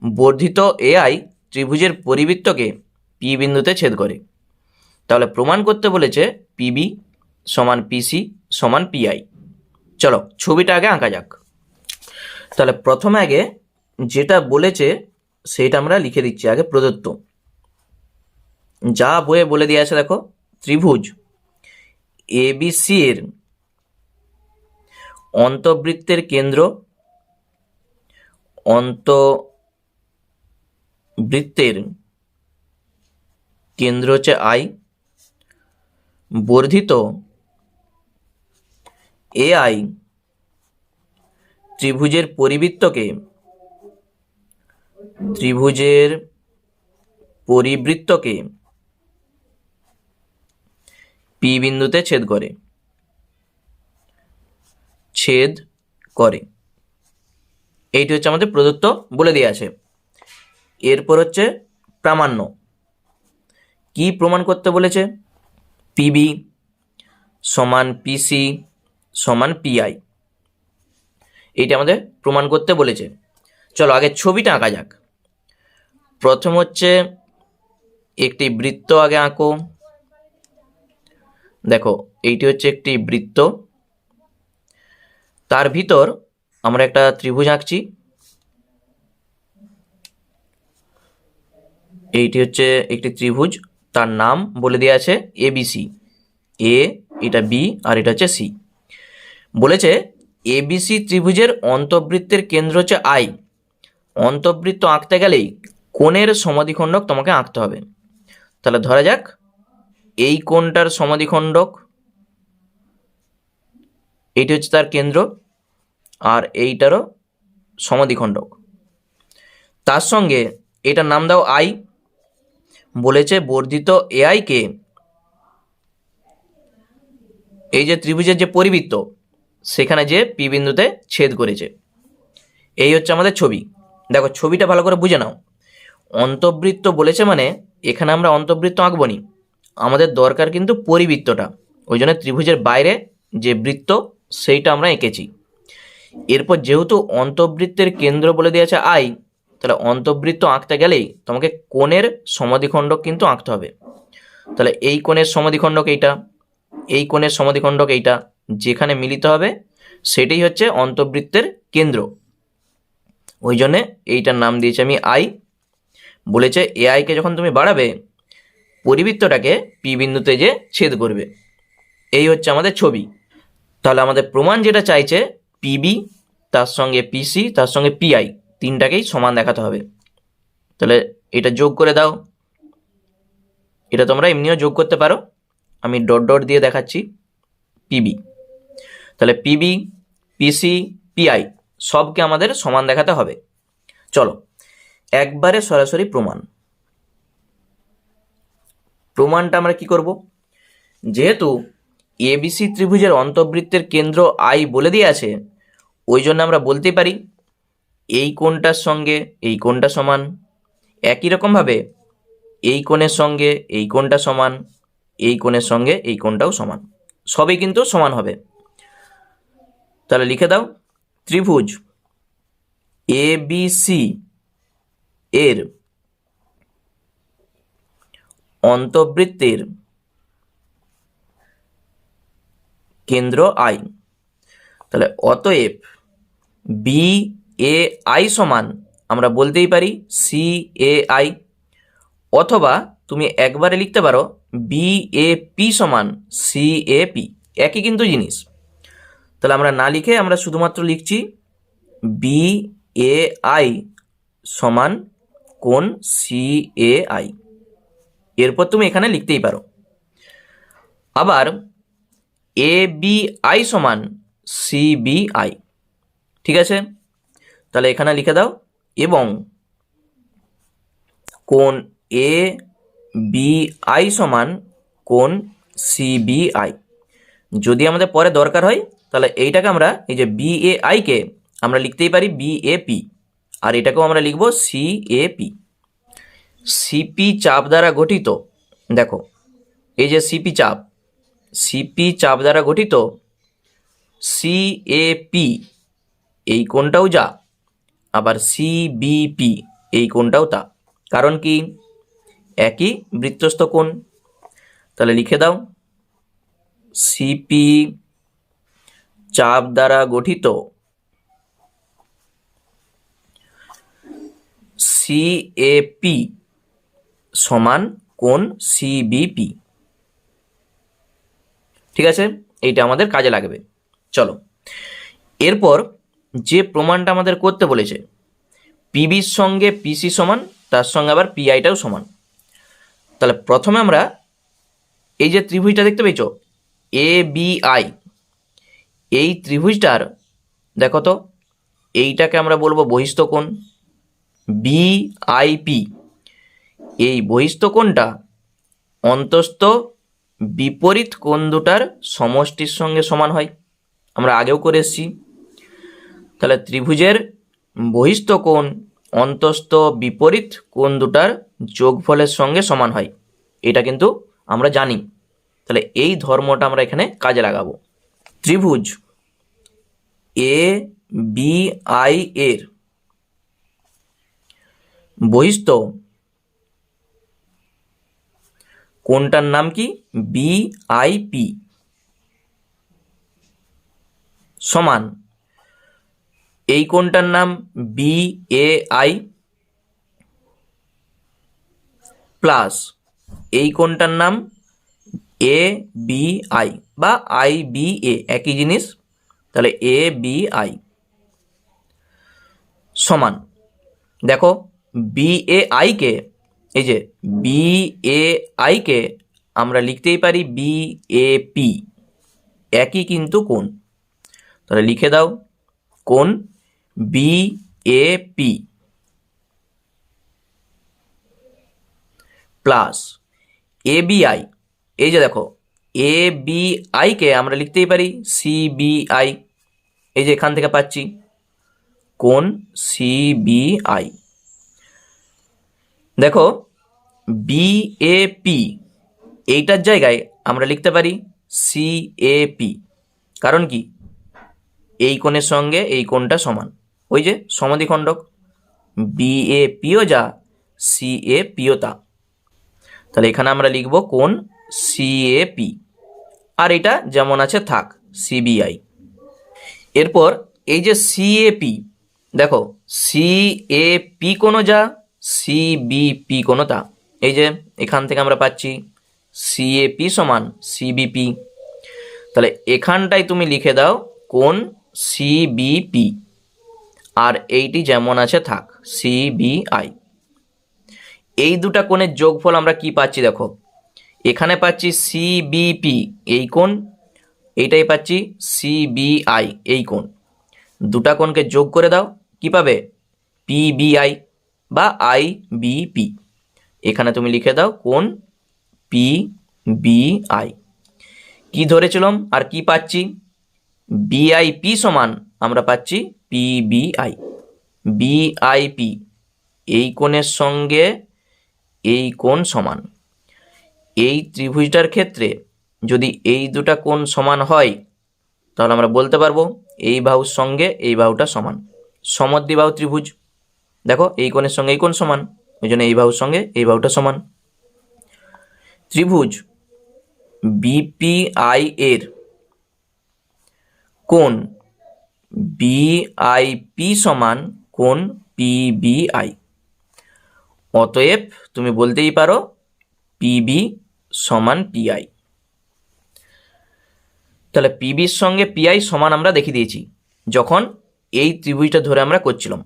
Speaker 1: বর্ধিত এআই ত্রিভুজের পরিবৃত্তকে পি বিন্দুতে ছেদ করে। তাহলে প্রমাণ করতে বলেছে পিবি সমান পিসি সমান পিআই। চলো ছবিটা আগে আঁকা যাক। তাহলে প্রথমে আগে যেটা বলেছে সেটা আমরা লিখে দিচ্ছি আগে। প্রদত্ত যা বইয়ে বলে দিয়ে আছে দেখো, ত্রিভুজ এবিসি এর অন্তবৃত্তের কেন্দ্র, অন্তবৃত্তের কেন্দ্র হচ্ছে আই, বর্ধিত এআই ত্রিভুজের পরিবৃত্তকে, ত্রিভুজের পরিবৃত্তকে পি বিন্দুতে ছেদ করে, ছেদ করে। এইটি হচ্ছে আমাদের প্রদত্ত বলে দিয়ে আছে। এরপর হচ্ছে প্রামাণ্য। কি প্রমাণ করতে বলেছে, পিবি সমান পিসি সমান পিআই, এইটা আমাদের প্রমাণ করতে বলেছে। চলো আগে ছবিটা আঁকা যাক। প্রথম হচ্ছে একটি বৃত্ত আগে আঁকো। দেখো এইটি হচ্ছে একটি বৃত্ত, তার ভিতর আমরা একটা ত্রিভুজ আঁকছি। এইটি হচ্ছে একটি ত্রিভুজ, তার নাম বলে দেওয়া আছে এবিসি। এ, এটা বি আর এটা হচ্ছে সি। বলেছে এবিসি ত্রিভুজের অন্তবৃত্তের কেন্দ্র হচ্ছে আই। অন্তবৃত্ত আঁকতে গেলেই কোণের সমাধিখণ্ডক তোমাকে আঁকতে হবে। তাহলে ধরা যাক এই কোণটার সমাধিখণ্ডক, এইটি হচ্ছে তার কেন্দ্র, আর এইটারও সমাধিখণ্ডক। তার সঙ্গে এটার নাম দাও আই। বলেছে বর্ধিত এআই কে এই যে ত্রিভুজের যে পরিবৃত্ত সেখানে যে পি বিন্দুতে ছেদ করেছে। এই হচ্ছে আমাদের ছবি। দেখো ছবিটা ভালো করে বুঝে নাও। অন্তবৃত্ত বলেছে মানে এখানে আমরা অন্তবৃত্ত আঁকবো নি, আমাদের দরকার কিন্তু পরিবৃত্তটা। ওই জন্য ত্রিভুজের বাইরে যে বৃত্ত সেইটা আমরা এঁকেছি। এরপর যেহেতু অন্তবৃত্তের কেন্দ্র বলে দিয়েছে আই, তাহলে অন্তবৃত্ত আঁকতে গেলেই তোমাকে কোণের সমাধিখণ্ডক কিন্তু আঁকতে হবে। তাহলে এই কোণের সমাধিখণ্ডক এইটা, এই কোণের সমাধিখণ্ডক এইটা, যেখানে মিলিত হবে সেটাই হচ্ছে অন্তবৃত্তের কেন্দ্র। ওই জন্যে এইটার নাম দিয়েছি আমি আই। বলেছে এআইকে যখন তুমি বাড়াবে পরিবৃত্তটাকে পি বিন্দুতে যে ছেদ করবে। এই হচ্ছে আমাদের ছবি। তাহলে আমাদের প্রমাণ যেটা চাইছে পিবি তার সঙ্গে পিসি তার সঙ্গে পিআই তিনটাকেই সমান দেখাতে হবে। তাহলে এটা যোগ করে দাও। এটা তোমরা এমনিও যোগ করতে পারো, আমি ডট ডট দিয়ে দেখাচ্ছি। পিবি, তাহলে পিবি পিসি পিআই সবকে আমাদের সমান দেখাতে হবে। চলো একবারে সরাসরি প্রমাণটা আমরা কি করব, যেহেতু এবিসি ত্রিভুজের অন্তবৃত্তের কেন্দ্র আই বলে দিয়ে আছে, ওই জন্য আমরা বলতে পারি এই কোণটার সঙ্গে এই কোণটা সমান। একই রকমভাবে এই কোণের সঙ্গে এই কোণটা সমান, এই কোণের সঙ্গে এই কোণটাও সমান, সবই কিন্তু সমান হবে। তাহলে লিখে দাও ত্রিভুজ এবিসি এর অন্তবৃত্তের কেন্দ্র আই। তাহলে অতএব বি এ আই সমান আমরা বলতেই পারি সি এ আই, অথবা তুমি একবারে লিখতে পারো বি এ পি সমান সি এ পি, একই কিন্তু জিনিস। তাহলে আমরা না লিখে আমরা শুধুমাত্র লিখছি বি এ আই সমান কোণ সি এ আই, এরপর তুমি এখানে লিখতেই পারো। আবার এ বি আই সমান সি বি আই, ঠিক আছে? তাহলে এখানে লিখে দাও এবং কোণ এ বি আই সমান কোণ সি বি আই। যদি আমাদের পরে দরকার হয় তাহলে এইটাকে আমরা এই যে বি এ আইকে আমরা লিখতেই পারি বি এ পি, আর এটাকেও আমরা লিখব সি এ পি। সিপি চাপ দ্বারা গঠিত, দেখো এই যে সিপি চাপ দ্বারা গঠিত সি এ পি এই কোণটাও যা, আবার সি বি পি এই কোণটাও তা। কারণ কি? একই বৃত্তস্থ কোণ। তাহলে লিখে দাও সিপি চাপ দ্বারা গঠিত সি এ পি সমান কোণ সি বি পি। ঠিক আছে, এইটা আমাদের কাজে লাগবে। চলো এরপর যে প্রমাণটা আমাদের করতে বলেছে পিবির সঙ্গে পিসি সমান, তার সঙ্গে আবার পিআইটাও সমান। তাহলে প্রথমে আমরা এই যে ত্রিভুজটা দেখতে পেয়েছো এ বি আই, এই ত্রিভুজটার দেখো তো এইটাকে আমরা বলবো বহিস্থ কোণ বি আই পি। এই বহিস্থ কোণটা অন্তস্থ বিপরীত কোণ দুটার সমষ্টির সঙ্গে সমান হয়, আমরা আগেও করে এসেছি। তাহলে ত্রিভুজের বহিস্থ কোণ অন্তস্থ বিপরীত কোণ দুটার যোগফলের সঙ্গে সমান হয়, এটা কিন্তু আমরা জানি। তাহলে এই ধর্মটা আমরা এখানে কাজে লাগাবো। ত্রিভুজ এ বি আই এর বহিস্থ কোণটার নাম কি? বি আই পি সমান এই কোণটার নাম বি এ আই প্লাস এই কোণটার নাম এ বি আই বা আই বি এ, একই জিনিস। তাহলে এ বি আই সমান দেখো বি এ আইকে, এই যে বি এ আইকে আমরা লিখতেই পারি বি এ পি, একই কিন্তু কোণ। তাহলে লিখে দাও কোণ B A P plus A B I, এই যে দেখো এ বি আইকে আমরা লিখতেই পারি সি বি আই, এই যে এখান থেকে পাচ্ছি কোণ সি বি আই। দেখো বি এ পি এইটার জায়গায় আমরা লিখতে পারি সি এ পি, কারণ কি এই কোণের সঙ্গে এই কোণটা সমান, ওই যে সমদ্বিখণ্ডক বি এ পিও যা সি এ পিও তা। তাহলে এখানে আমরা লিখব কোণ সি এ পি, আর এটা যেমন আছে থাক সি বি আই। এরপর এই যে সি এ পি, দেখো সি এ পি কোনো যা সি বি পি কোনো তা, এই যে এখান থেকে আমরা পাচ্ছি সি এ পি সমান সি বি পি। তাহলে এখানটায় তুমি লিখে দাও কোণ সি বি পি, আর এইটি যেমন আছে থাক সি বি আই। এই দুটা কোণের যোগফল আমরা কি পাচ্ছি দেখো, এখানে পাচ্ছি সি বি পি এই কোণ, এইটাই পাচ্ছি সি বি আই এই কোণ। দুটা কোণকে যোগ করে দাও, কি পাবে? পি বি আই বা আই বি পি। এখানে তুমি লিখে দাও কোণ পি বি আই। কি ধরেছিলাম আর কি পাচ্ছি? বি আই পি সমান আমরা পাচ্ছি P B I. B I P এই কোণের সঙ্গে এই কোণ সমান। এই ত্রিভুজটার ক্ষেত্রে যদি এই দুটা কোণ সমান হয় তাহলে আমরা বলতে পারবো এই বাহুর সঙ্গে এই বাহুটা সমান, সমদ্বিবাহু ত্রিভুজ। দেখো এই কোণের সঙ্গে এই কোণ সমান, ওই জন্য এই বাহুর সঙ্গে এই বাহুটা সমান। ত্রিভুজ বিপিআই এর কোণ বিআইপি সমান কোণ পিবিআই। অতএব তুমি বলতেই পারো পিবি সমান পিআই। তাহলে পিবির সঙ্গে পিআই সমান আমরা দেখিয়ে দিয়েছি যখন এই ত্রিভুজটা ধরে আমরা করছিলাম।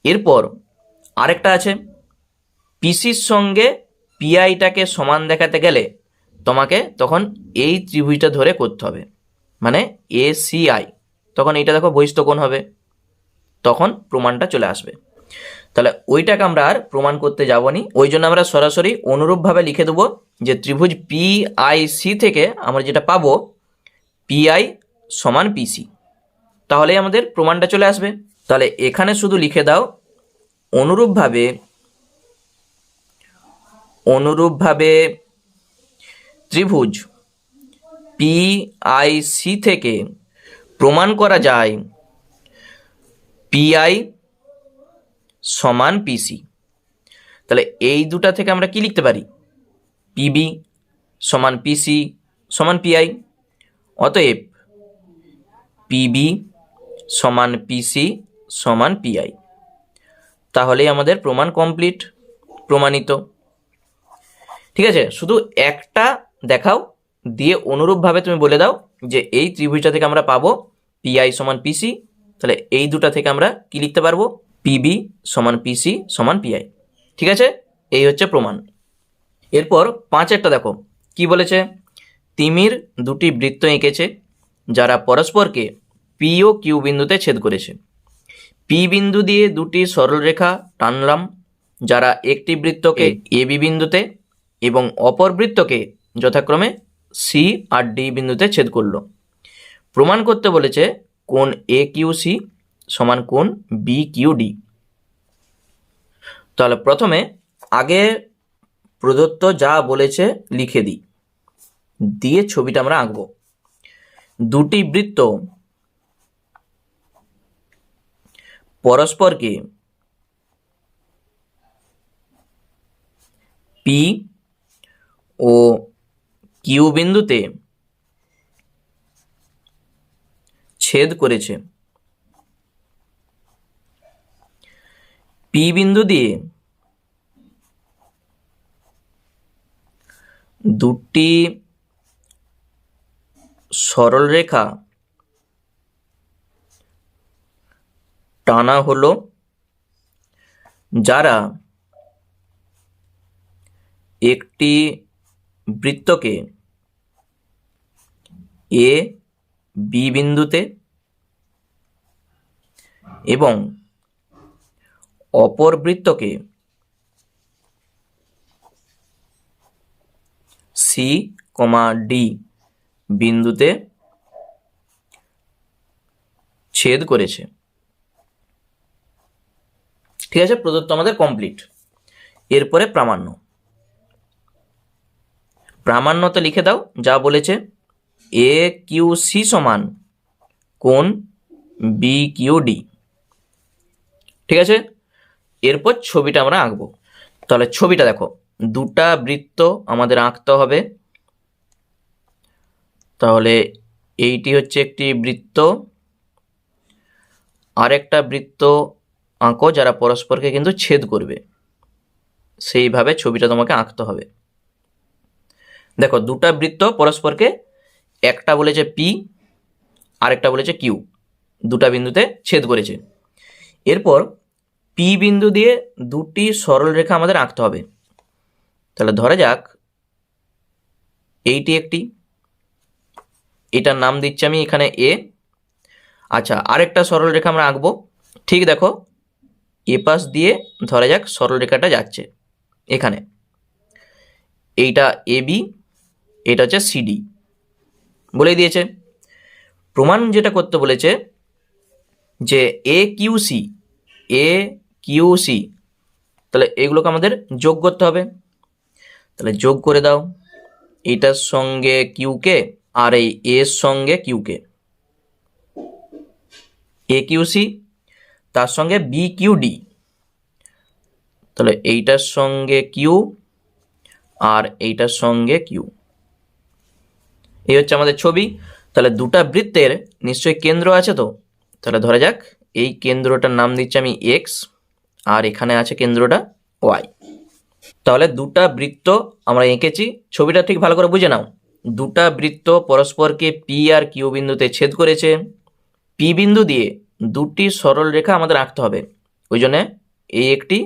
Speaker 1: এরপর আরেকটা আছে, পিসির সঙ্গে পিআইটাকে সমান দেখাতে গেলে তোমাকে তখন এই ত্রিভুজটা ধরে করতে হবে, মানে এসিআই। তখন এইটা দেখো বহিস্থ কোণ হবে, তখন প্রমাণটা চলে আসবে। তাহলে ওইটাকে আমরা আর প্রমাণ করতে যাব নি, ওই জন্য আমরা সরাসরি অনুরূপভাবে লিখে দেবো যে ত্রিভুজ পিআইসি থেকে আমরা যেটা পাবো পিআই সমান পিসি, তাহলেই আমাদের প্রমাণটা চলে আসবে। তাহলে এখানে শুধু লিখে দাও অনুরূপভাবে ত্রিভুজ পিআইসি থেকে প্রমাণ করা যায় পিআই সমান পিসি। তাহলে এই দুটা থেকে আমরা কি লিখতে পারি? পিবি সমান পিসি সমান পিআই। অতএব পিবি সমান পিসি সমান পিআই। তাহলেই আমাদের প্রমাণ কমপ্লিট, প্রমাণিত। ঠিক আছে, শুধু একটা দেখাও, দিয়ে অনুরূপভাবে তুমি বলে দাও যে এই ত্রিভুজটা থেকে আমরা পাবো পিআই সমান পিসি। তাহলে এই দুটা থেকে আমরা কি লিখতে পারবো? পিবি সমান পিসি সমান পিআই। ঠিক আছে, এই হচ্ছে প্রমাণ। এরপর 5 দেখো কি বলেছে, তিমির দুটি বৃত্ত এঁকেছে যারা পরস্পরকে পি ও কিউ বিন্দুতে ছেদ করেছে। পি বিন্দু দিয়ে দুটি সরলরেখা টানলাম যারা একটি বৃত্তকে এ বি বিন্দুতে এবং অপর বৃত্তকে যথাক্রমে সি আর ডি বিন্দুতে ছেদ করলো। প্রমাণ করতে বলেছে কোণ এ কিউ সি সমান কোণ বি কিউ ডি। তাহলে প্রথমে আগে প্রদত্ত যা বলেছে লিখে দিই, দিয়ে ছবিটা আমরা আঁকবো। দুটি বৃত্ত পরস্পরকে পি ও কিউ বিন্দুতে ছেদ করেছে। পি বিন্দু দিয়ে দুটি সরলরেখা টানা হলো যারা একটি বৃত্তকে এ বি বিন্দুতে এবং অপর বৃত্তকে সি ডি বিন্দুতে ছেদ করেছে। ঠিক আছে, প্রদত্ত আমাদের কমপ্লিট। এরপরে প্রামাণ্যতে লিখে দাও যা বলেছে এ কিউ সি সমান কোণ বি কিউ ডি। ঠিক আছে, এরপর ছবিটা আমরা আঁকবো। তাহলে ছবিটা দেখো, দুটা বৃত্ত আমাদের আঁকতে হবে। তাহলে এইটি হচ্ছে একটি বৃত্ত, আরেকটা বৃত্ত আঁকো যারা পরস্পরকে কিন্তু ছেদ করবে, সেইভাবে ছবিটা তোমাকে আঁকতে হবে। দেখো দুটা বৃত্ত পরস্পরকে, একটা বলেছে পি আরেকটা বলেছে কিউ, দুটা বিন্দুতে ছেদ করেছে। এরপর পি বিন্দু দিয়ে দুটি সরল রেখা আমাদের আঁকতে হবে। তাহলে ধরা যাক এইটি একটি, এটার নাম দিচ্ছি আমি এখানে এ। আচ্ছা, আরেকটা সরল রেখা আমরা আঁকবো। ঠিক দেখো, এ পাশ দিয়ে ধরা যাক সরল রেখাটা যাচ্ছে এখানে, এইটা এ বি, এটা হচ্ছে সিডি বলেই দিয়েছে। প্রমাণ যেটা করতে বলেছে যে এ কিউ সি, তাহলে এগুলোকে আমাদের যোগ করতে হবে। তাহলে যোগ করে দাও, এইটার সঙ্গে কিউকে আর এই এর সঙ্গে কিউকে, এ কিউ সি তার সঙ্গে বি কিউ ডি, তাহলে এইটার সঙ্গে কিউ আর এইটার সঙ্গে কিউ। এই হচ্ছে আমাদের ছবি। তাহলে দুটা বৃত্তের নিশ্চয়ই কেন্দ্র আছে তো। তাহলে ধরা যাক এই কেন্দ্রটার নাম দিচ্ছি আমি এক্স, আর এখানে আছে কেন্দ্রটা ওয়াই। তাহলে দুটা বৃত্ত আমরা এঁকেছি, ছবিটা ঠিক ভালো করে বুঝে নাও। দুটা বৃত্ত পরস্পরকে পি আর কিউ বিন্দুতে ছেদ করেছে। পি বিন্দু দিয়ে দুটি সরল রেখা আমাদের আঁকতে হবে, ওই জন্যে এই একটি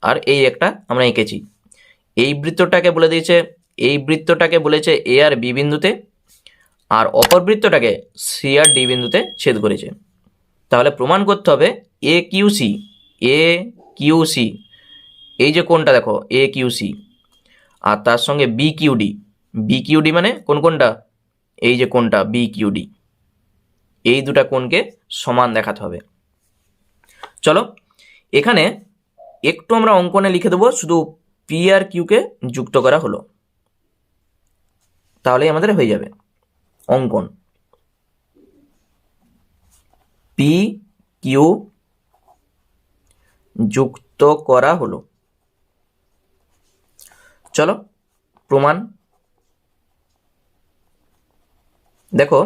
Speaker 1: আর এই একটা আমরা এঁকেছি। এই বৃত্তটাকে বলে দিয়েছে, এই বৃত্তটাকে বলেছে এ আর বি বিন্দুতে, আর অপর বৃত্তটাকে সি আর ডি বিন্দুতে ছেদ করেছে। তাহলে প্রমাণ করতে হবে এ Q C, A Q C, এই যে কোণটা দেখো এ কিউ সি, আর তার সঙ্গে B Q D. B Q D মানে কোনটা? এই যে কোণটা বি কিউ ডি, এই দুটা কোণকে সমান দেখাতে হবে। চলো এখানে একটু আমরা অঙ্কনে লিখে দেবো, শুধু পি আর কিউকে যুক্ত করা হলো, তাহলেই আমাদের হয়ে যাবে অঙ্কন। পি কিউ যুক্ত করা হলো। চলো প্রমাণ দেখো,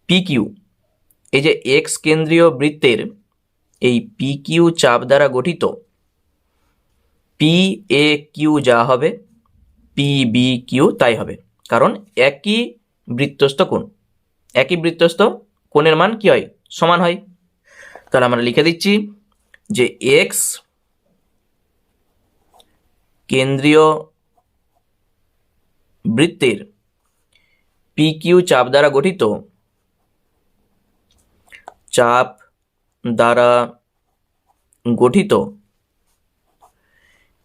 Speaker 1: পি কিউ, এই যে এক্স কেন্দ্রীয় বৃত্তের এই পি কিউ চাপ দ্বারা গঠিত পি এ কিউ যা হবে পি বি কিউ তাই হবে, কারণ একই বৃত্তস্থ কোণ, একই বৃত্তস্থ কোণের মান কি হয়? সমান হয়। তাহলে আমরা লিখে দিচ্ছি যে এক্স কেন্দ্রীয় বৃত্তের পি কিউ চাপ দ্বারা গঠিত, চাপ দ্বারা গঠিত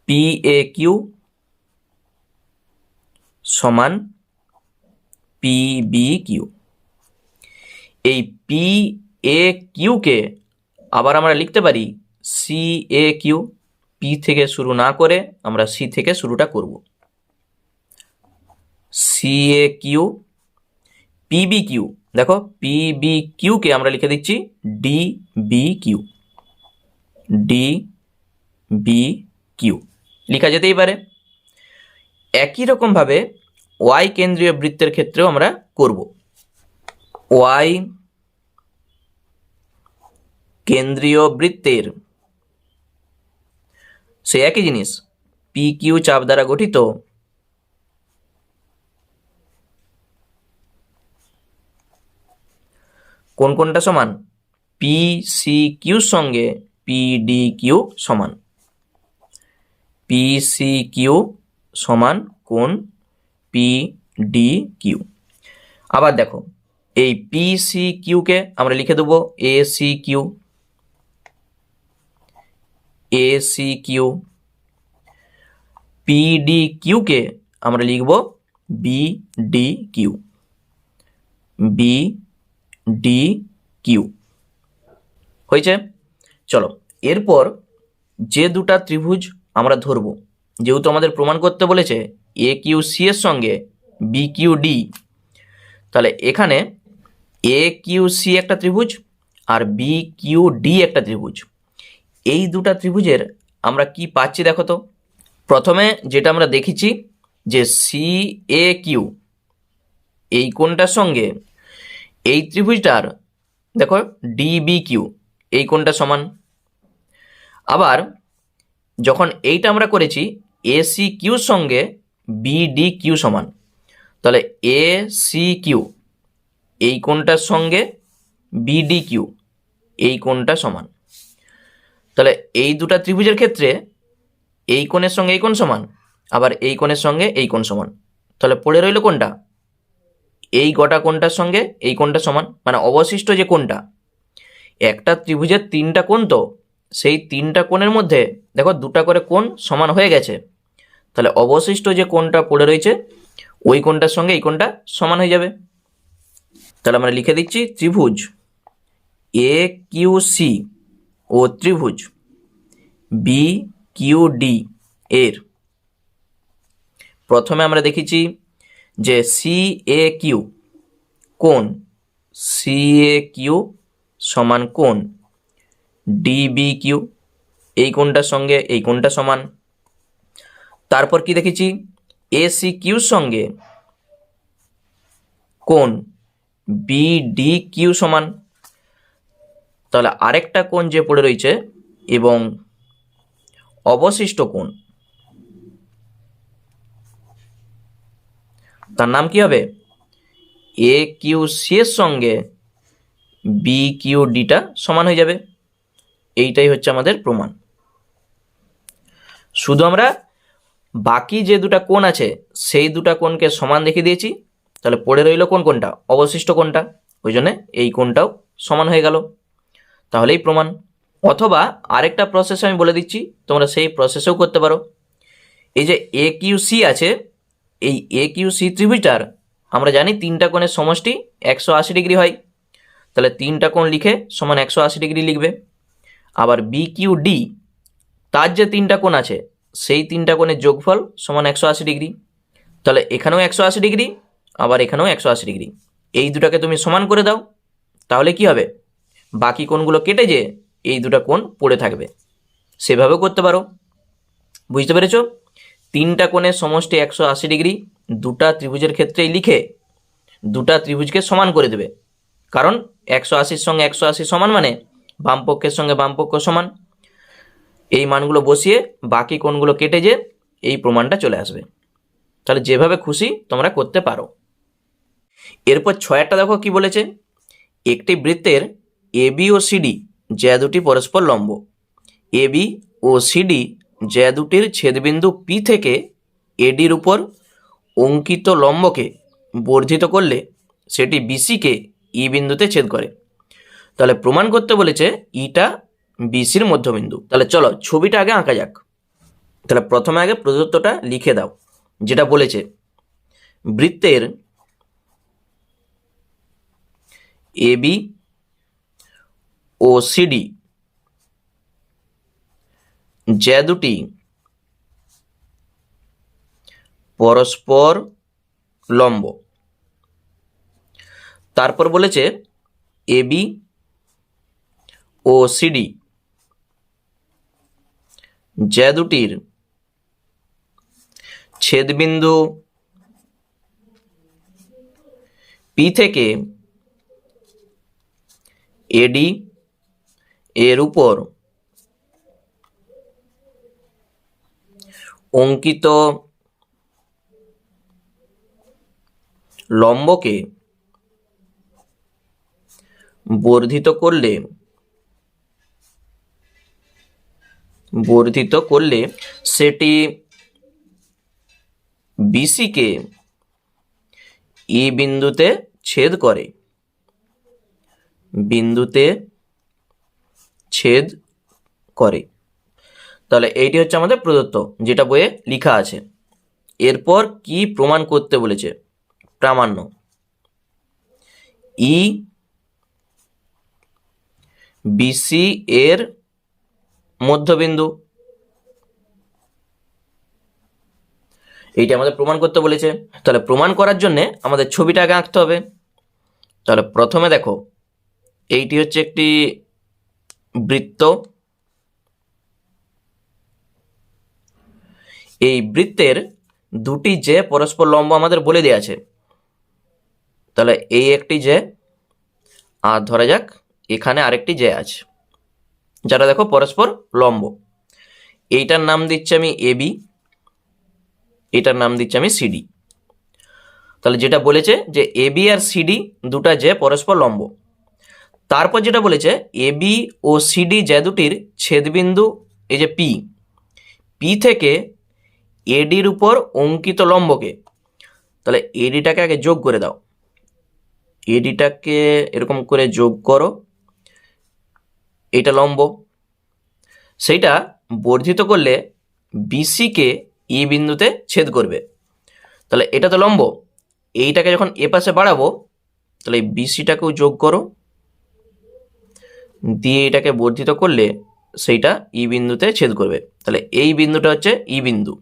Speaker 1: পি এ কিউ সমান পি বি কিউ। এই পি এ কিউকে আবার আমরা লিখতে পারি সি এ কিউ। পি থেকে শুরু না করে আমরা সি থেকে শুরুটা করব। C A Q, P B Q, দেখো পি বি কিউকে আমরা লিখে দিচ্ছি D B Q, D B Q লেখা যেতেই পারে। একই রকমভাবে ওয়াই কেন্দ্রীয় বৃত্তের ক্ষেত্রেও আমরা করব। ওয়াই কেন্দ্রীয় বৃত্তের সে একই জিনিস, পি কিউ চাপ দ্বারা গঠিত কোনটা সমান? পি সি কিউ সঙ্গে পি ডি কিউ সমান, পি সি কিউ সমান কোণ পি ডি কিউ। আবার দেখো এই পি সি কিউকে আমরা লিখে দেবো A C Q, A C Q. P D কিউকে আমরা লিখব B D Q, B D Q. হয়েছে? চলো এরপর যে দুটা ত্রিভুজ আমরা ধরবো, যেহেতু আমাদের প্রমাণ করতে বলেছে এ কিউ সি এর সঙ্গে বি কিউ ডি, তাহলে এখানে এ কিউ সি একটা ত্রিভুজ আর বি কিউ ডি একটা ত্রিভুজ। এই দুটা ত্রিভুজের আমরা কি পাচ্ছি দেখো তো। প্রথমে যেটা আমরা দেখেছি যে সি এ কিউ এই কোণটার সঙ্গে এই ত্রিভুজটার দেখো ডি বি কিউ এই কোণটা সমান। আবার যখন এইটা আমরা করেছি এ সি কিউর সঙ্গে বি ডি কিউ সমান, তাহলে এ সি কিউ এই কোণটার সঙ্গে বি ডি কিউ এই কোণটা সমান। তাহলে এই দুটা ত্রিভুজের ক্ষেত্রে এই কোণের সঙ্গে এই কোণ সমান, আবার এই কোণের সঙ্গে এই কোণ সমান। তাহলে পড়ে রইল কোনটা? এই গোটা কোণটার সঙ্গে এই কোণটা সমান, মানে অবশিষ্ট যে কোণটা, একটা ত্রিভুজের তিনটা কোণ, তো সেই তিনটা কোণের মধ্যে দেখো দুটা করে কোণ সমান হয়ে গেছে। তাহলে অবশিষ্ট যে কোণটা পড়ে রয়েছে ওই কোণটার সঙ্গে এই কোণটা সমান হয়ে যাবে। তাহলে আমরা লিখে দিচ্ছি ত্রিভুজ এ কিউ সি ও ত্রিভুজ বি কিউ ডি এর প্রথমে আমরা দেখেছি যে সি এ কিউ কোণ সি এ কিউ সমান কোণ ডি বি কিউ, এই কোণটার সঙ্গে এই কোণটা সমান। তারপর কি দেখেছি? এ সি কিউর সঙ্গে কোণ BDQ সমান, তাহলে আরেকটা কোণ যে পড়ে রয়েছে এবং অবশিষ্ট কোণ, তার নাম কি হবে? AQC এর সঙ্গে BQDটা সমান হয়ে যাবে। এইটাই হচ্ছে আমাদের প্রমাণ। শুধু আমরা বাকি যে দুটা কোণ আছে সেই দুটা কোণকে সমান দেখিয়ে দিয়েছি, তাহলে পড়ে রইল কোনটা? অবশিষ্ট কোণটা। ওই জন্য এই কোণটাও সমান হয়ে গেল, তাহলেই প্রমাণ। অথবা আরেকটা প্রসেস আমি বলে দিচ্ছি, তোমরা সেই প্রসেসেও করতে পারো। এই যে AQC আছে, এই AQC ত্রিভুজটার আমরা জানি তিনটা কোণের সমষ্টি 180 ডিগ্রি হয়, তাহলে তিনটা কোণ লিখে সমান 180 ডিগ্রি লিখবে। আবার BQD, তার যে তিনটা কোণ আছে সেই তিনটা কোণের যোগফল সমান 180 ডিগ্রি, তাহলে এখানেও 180 ডিগ্রি, আবার এখানেও 180 ডিগ্রি। এই দুটাকে তুমি সমান করে দাও, তাহলে কি হবে? বাকি কোণগুলো কেটে যে এই দুটা কোণ পড়ে থাকবে। সেভাবেও করতে পারো। বুঝতে পেরেছো? তিনটা কোণের সমষ্টি 180 ডিগ্রি দুটা ত্রিভুজের ক্ষেত্রেই লিখে দুটা ত্রিভুজকে সমান করে দেবে, কারণ 180-র সঙ্গে 180 সমান মানে বাম পক্ষের সঙ্গে বাম পক্ষ সমান। এই মানগুলো বসিয়ে বাকি কোণগুলো কেটে যে এই প্রমাণটা চলে আসবে। তাহলে যেভাবে খুশি তোমরা করতে পারো। এরপর 6টা দেখো কি বলেছে, একটি বৃত্তের AB ও CD যে দুটি পরস্পর লম্ব, AB ও CD যে দুটির ছেদবিন্দু P থেকে ADর উপর অঙ্কিত লম্বকে বর্ধিত করলে সেটি BCকে E বিন্দুতে ছেদ করে। তাহলে প্রমাণ করতে বলেছে ইটা BCর মধ্যবিন্দু। তাহলে চলো ছবিটা আগে আঁকা যাক। তাহলে প্রথমে আগে প্রদত্তটা লিখে দাও, যেটা বলেছে বৃত্তের AB ও CD যে দুটি পরস্পর লম্ব, তারপর বলেছে AB ও CD যে দুটির ছেদবিন্দু P থেকে AD এর উপর অঙ্কিত লম্বকে বর্ধিত করলে সেটি BCকে E বিন্দুতে ছেদ করে। তাহলে এইটি হচ্ছে আমাদের প্রদত্ত, যেটা বইয়ে লেখা আছে। এরপর কি প্রমাণ করতে বলেছে? প্রামাণ্য। E BC এর মধ্যবিন্দু, এইটা আমাদের প্রমাণ করতে বলেছে। তাহলে প্রমাণ করার জন্য আমাদের ছবিটা আগে আঁকতে হবে। তাহলে প্রথমে দেখো, এইটি হচ্ছে একটি বৃত্ত। এই বৃত্তের দুটি যে পরস্পর লম্ব আমাদের বলে দেওয়া আছে। তাহলে এই একটি যে, আর ধরা যাক এখানে আরেকটি যে আছে, যারা দেখো পরস্পর লম্ব। এইটার নাম দিচ্ছি আমি AB, এটার নাম দিচ্ছি আমি CD। তাহলে যেটা বলেছে যে AB আর CD দুটা যে পরস্পর লম্ব। তারপর যেটা বলেছে AB ও CD যে দুটির ছেদবিন্দু এই যে P থেকে ADর উপর অঙ্কিত লম্বকে, তাহলে ADটাকে আগে যোগ করে দাও। ADটাকে এরকম করে যোগ করো, এটা লম্ব, সেইটা বর্ধিত করলে BCকে E বিন্দুতে ছেদ করবে। তাহলে এটা তো লম্ব, এইটাকে যখন এ পাশে বাড়াবো তাহলে BCটাকেও যোগ করো, দিয়ে এটাকে বর্ধিত করলে সেইটা E বিন্দুতে ছেদ করবে। তাহলে এই বিন্দুটা হচ্ছে E বিন্দু,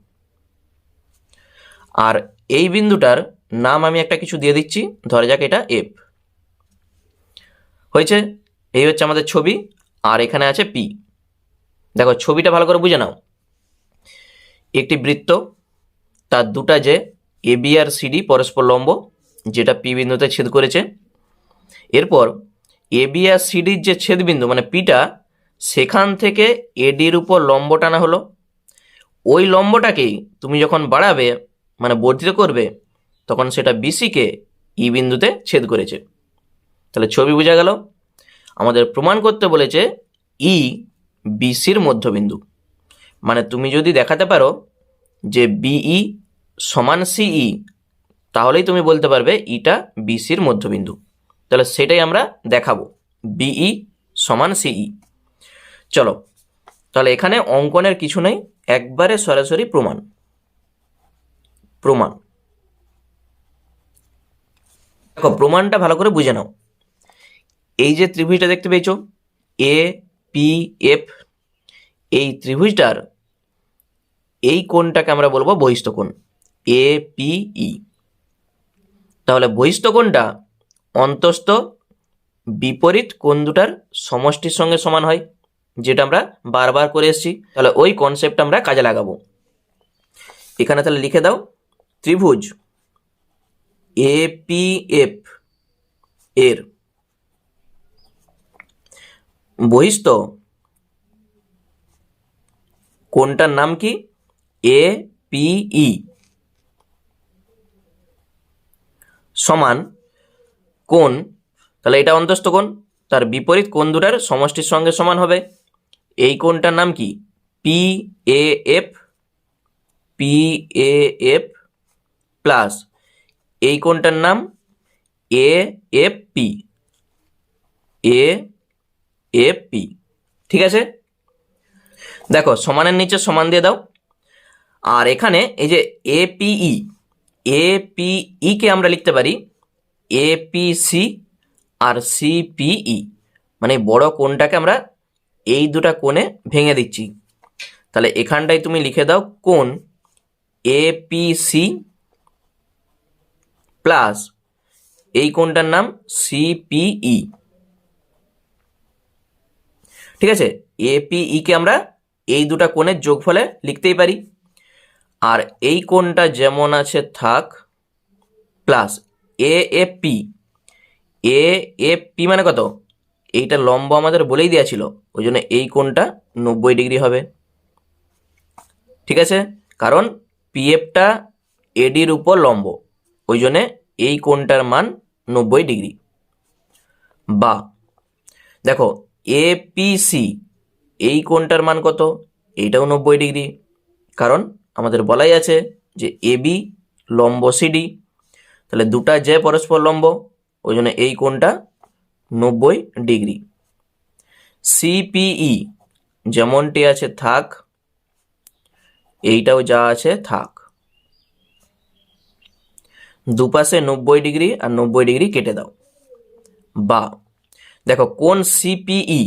Speaker 1: আর এই বিন্দুটার নাম আমি একটা কিছু দিয়ে দিচ্ছি, ধরা যাক এটা F। হয়েছে? এই হচ্ছে আমাদের ছবি, আর এখানে আছে P। দেখো ছবিটা ভালো করে বুঝে নাও। একটি বৃত্ত, তার দুটা যে AB আর CD পরস্পর লম্ব, যেটা P বিন্দুতে ছেদ করেছে। এরপর এবি আর সিডির যে ছেদবিন্দু মানে পিটা, সেখান থেকে এডির উপর লম্ব টানা হলো। ওই লম্বটাকেই তুমি যখন বাড়াবে মানে বর্ধিত করবে, তখন সেটা বিসিকে ই বিন্দুতে ছেদ করেছে। তাহলে ছবি বোঝা গেল। আমাদের প্রমাণ করতে বলেছে ই বিসির মধ্যবিন্দু। মানে তুমি যদি দেখাতে পারো যে বিই সমান সিই, তাহলেই তুমি বলতে পারবে ইটা বিসির মধ্যবিন্দু। তাহলে সেটাই আমরা দেখাবো, বিই সমান সিই। চলো, তাহলে এখানে অঙ্কনের কিছু নেই, একবারে সরাসরি প্রমাণ। দেখো, প্রমাণটা ভালো করে বুঝে নাও। এই যে ত্রিভুজটা দেখতে পেয়েছো এ পি এফ, এই ত্রিভুজটার এই কোণটাকে আমরা বলবো বহিস্থ কোণ, এ পি ই। তাহলে বহিস্থ কোণটা অন্তস্থ বিপরীত কোণ দুটার সমষ্টির সঙ্গে সমান হয়, যেটা আমরা বারবার করে এসেছি। তাহলে ওই কনসেপ্ট আমরা কাজে লাগাবো। এখানে তাহলে লিখে দাও, ত্রিভুজ এপিএফ এর বহিস্থ কোণটার নাম কি? এপিই সমান কোণ, তাহলে এটা অন্তস্থ কোণ, তার বিপরীত কোণ দুটার সমষ্টির সঙ্গে সমান হবে। এই কোণটার নাম কি? পিএএফ, পিএএফ প্লাস এই কোণটার নাম এএফপি, এএফপি। ঠিক আছে, দেখো সমানের নিচে সমান দিয়ে দাও। আর এখানে এই যে এপিই, এপিই কে আমরা লিখতে পারি এপিসি আর সিপিই, মানে বড় কোণটাকে আমরা এই দুটা কোণে ভেঙে দিচ্ছি। তাহলে এখানটায় তুমি লিখে দাও কোণ এপিসি প্লাস এই কোণটার নাম সিপিই। ঠিক আছে, এপিই কে আমরা এই দুটা কোণের যোগফলে লিখতেই পারি। আর এই কোণটা যেমন আছে থাক, প্লাস এএফপি, এএফপি মানে কত? এইটা লম্ব আমাদের বলেই দেওয়া ছিল, ওই জন্য এই কোণটা 90 ডিগ্রি হবে। ঠিক আছে, কারণ পিএফটা এডির উপর লম্ব, ওই জন্যে এই কোণটার মান 90 ডিগ্রি। বা দেখো এপিসি, এই কোণটার মান কত? এইটাও 90 ডিগ্রি, কারণ আমাদের বলাই আছে যে এবি লম্ব সিডি, তাহলে দুটা যে পরস্পর লম্ব, ওই জন্য এই কোণটা 90 ডিগ্রি। সিপিই যেমনটি আছে থাক, এইটাও যা আছে থাক। দুপাশে 90 ডিগ্রি আর 90 ডিগ্রি কেটে দাও। বা দেখো কোণ সিপিই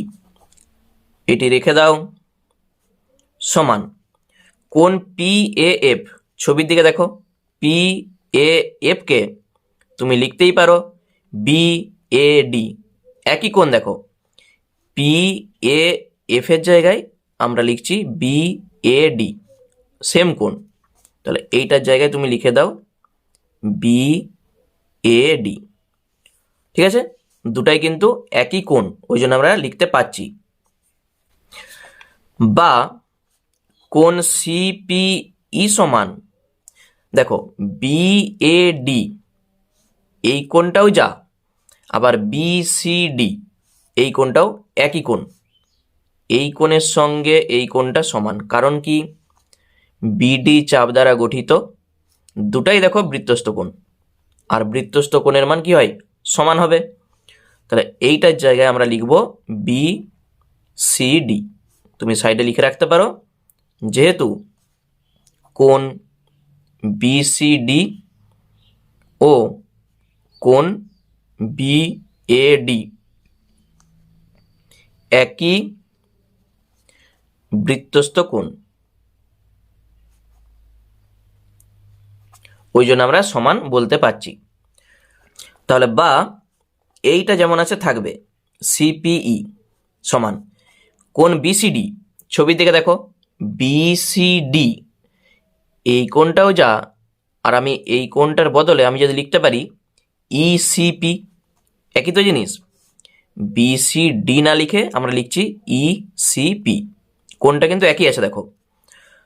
Speaker 1: এটি রেখে দাও সমান কোণ পিএএফ, ছবির দিকে দেখো, পিএএফ কে তুমি লিখতেই পারো বিএডি, একই কোণ। দেখো পিএএফ এর জায়গায় আমরা লিখছি বিএডি, সেম কোণ। তাহলে এইটার জায়গায় তুমি লিখে দাও বিএডি। ঠিক আছে, দুটাই কিন্তু একই কোণ, ওই জন্য আমরা লিখতে পাচ্ছি। বা কোণ সিপিই সমান, দেখো বিএডি এই কোণটাও যা, আবার বিসিডি এই কোণটাও একই কোণ, এই কোণের সঙ্গে এই কোণটা সমান। কারণ কি? বিডি চাপ দ্বারা গঠিত, দুটাই দেখো বৃত্তস্থ কোণ, আর বৃত্তস্থ কোণের মান কি হয়? সমান হবে। তাহলে এইটার জায়গায় আমরা লিখব বিসিডি, তুমি সাইডে লিখে রাখতে পারো, যেহেতু কোণ বিসিডি ও কোণ বিএডি একই বৃত্তস্থ কোণ, ওই জন্য আমরা সমান বলতে পারছি। তাহলে বা এইটা যেমন আছে থাকবে, সিপিই সমান কোণ বিসিডি, ছবির দিকে দেখো বিসিডি এই কোণটাও যা, আর আমি এই কোণটার বদলে আমি যদি লিখতে পারি ইসিপি, একই তো জিনিস, BCD না লিখে আমরা লিখছি ECP, কোনটা কিন্তু একই আছে দেখো,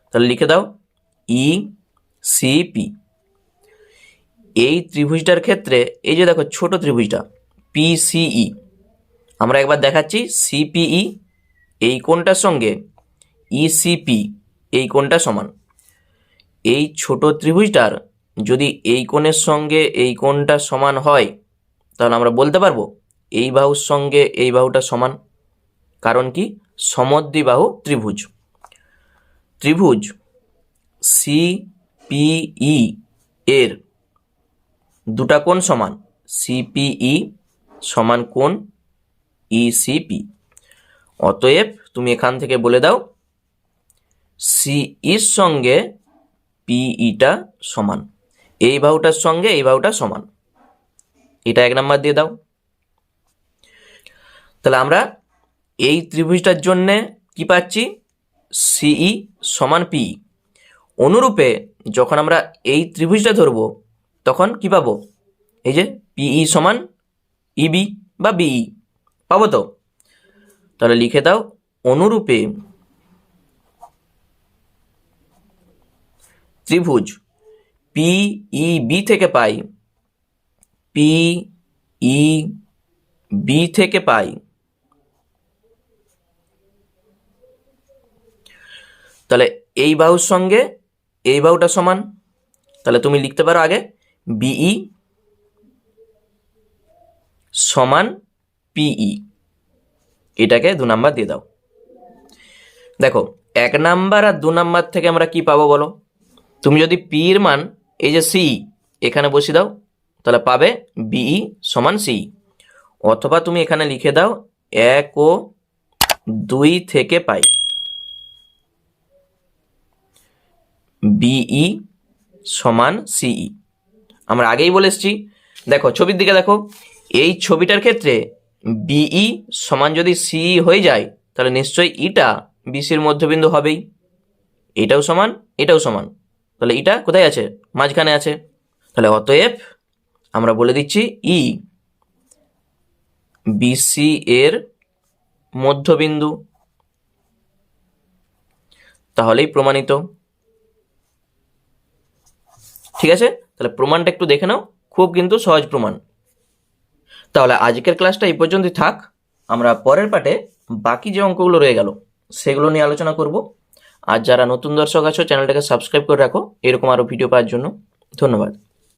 Speaker 1: তাহলে লিখে দাও ECP। এই ত্রিভুজটার ক্ষেত্রে এই যে দেখো ছোট ত্রিভুজটা PCE, আমরা একবার দেখাচ্ছি CPE এই কোণটার সঙ্গে ECP এই কোণটা সমান। এই ছোট ত্রিভুজটার যদি এই কোণের সঙ্গে এই কোণটা সমান হয় তাহলে আমরা বলতে পারবো এই বাহুর সঙ্গে এই বাহুটা সমান। কারণ কি, সমদ্বিবাহু ত্রিভুজ। ত্রিভুজ CPE এর দুটা কোণ সমান, CPE সমান কোণ ECP। অতএব তুমি এখান থেকে বলে দাও CEর সঙ্গে PEটা সমান, এই বাহুটার সঙ্গে এই বাহুটা সমান। এটা 1 নাম্বার দিয়ে দাও। তাহলে আমরা এই ত্রিভুজটার জন্যে কি পাচ্ছি, CE সমান PE। অনুরূপে যখন আমরা এই ত্রিভুজটা ধরবো তখন কি পাবো, এই যে PE সমান EB বা BE পাবো তো। তাহলে লিখে দাও অনুরূপে ত্রিভুজ PEB থেকে পাই, PEB থেকে পাই তাহলে এই বাহুর সঙ্গে এই বাহুটা সমান। তাহলে তুমি লিখতে পারো আগে BE সমান PE, এটাকে 2 নাম্বার দিয়ে দাও। দেখো 1 নাম্বার আর 2 নাম্বার থেকে আমরা কি পাবো বলো, তুমি যদি P এর মান এই যে CE এখানে বসিয়ে দাও তাহলে পাবে BE সমান CE, অথবা তুমি এখানে লিখে দাও 1 ও 2 থেকে পাই BE সমান CE। আমরা আগেই বলে এসেছি, দেখো ছবির দিকে দেখো, এই ছবিটার ক্ষেত্রে BE সমান যদি CE হয়ে যায় তাহলে নিশ্চয়ই এটা BCর মধ্যবিন্দু হবেই, এটাও সমান এটাও সমান, তাহলে এটা কোথায় আছে, মাঝখানে আছে। তাহলে অতএব আমরা বলে দিচ্ছি E BC এর মধ্যবিন্দু, তাহলেই প্রমাণিত। ঠিক আছে, তাহলে প্রমাণটা একটু দেখে নাও, খুব কিন্তু সহজ প্রমাণ। তাহলে আজকের ক্লাসটা এই পর্যন্তই থাক, আমরা পরের পার্টে বাকি যে অঙ্কগুলো রয়ে গেল সেগুলো নিয়ে আলোচনা করব। আর যারা নতুন দর্শক আছো চ্যানেলটাকে সাবস্ক্রাইব করে রাখো এরকম আরও ভিডিও পাওয়ার জন্য। ধন্যবাদ।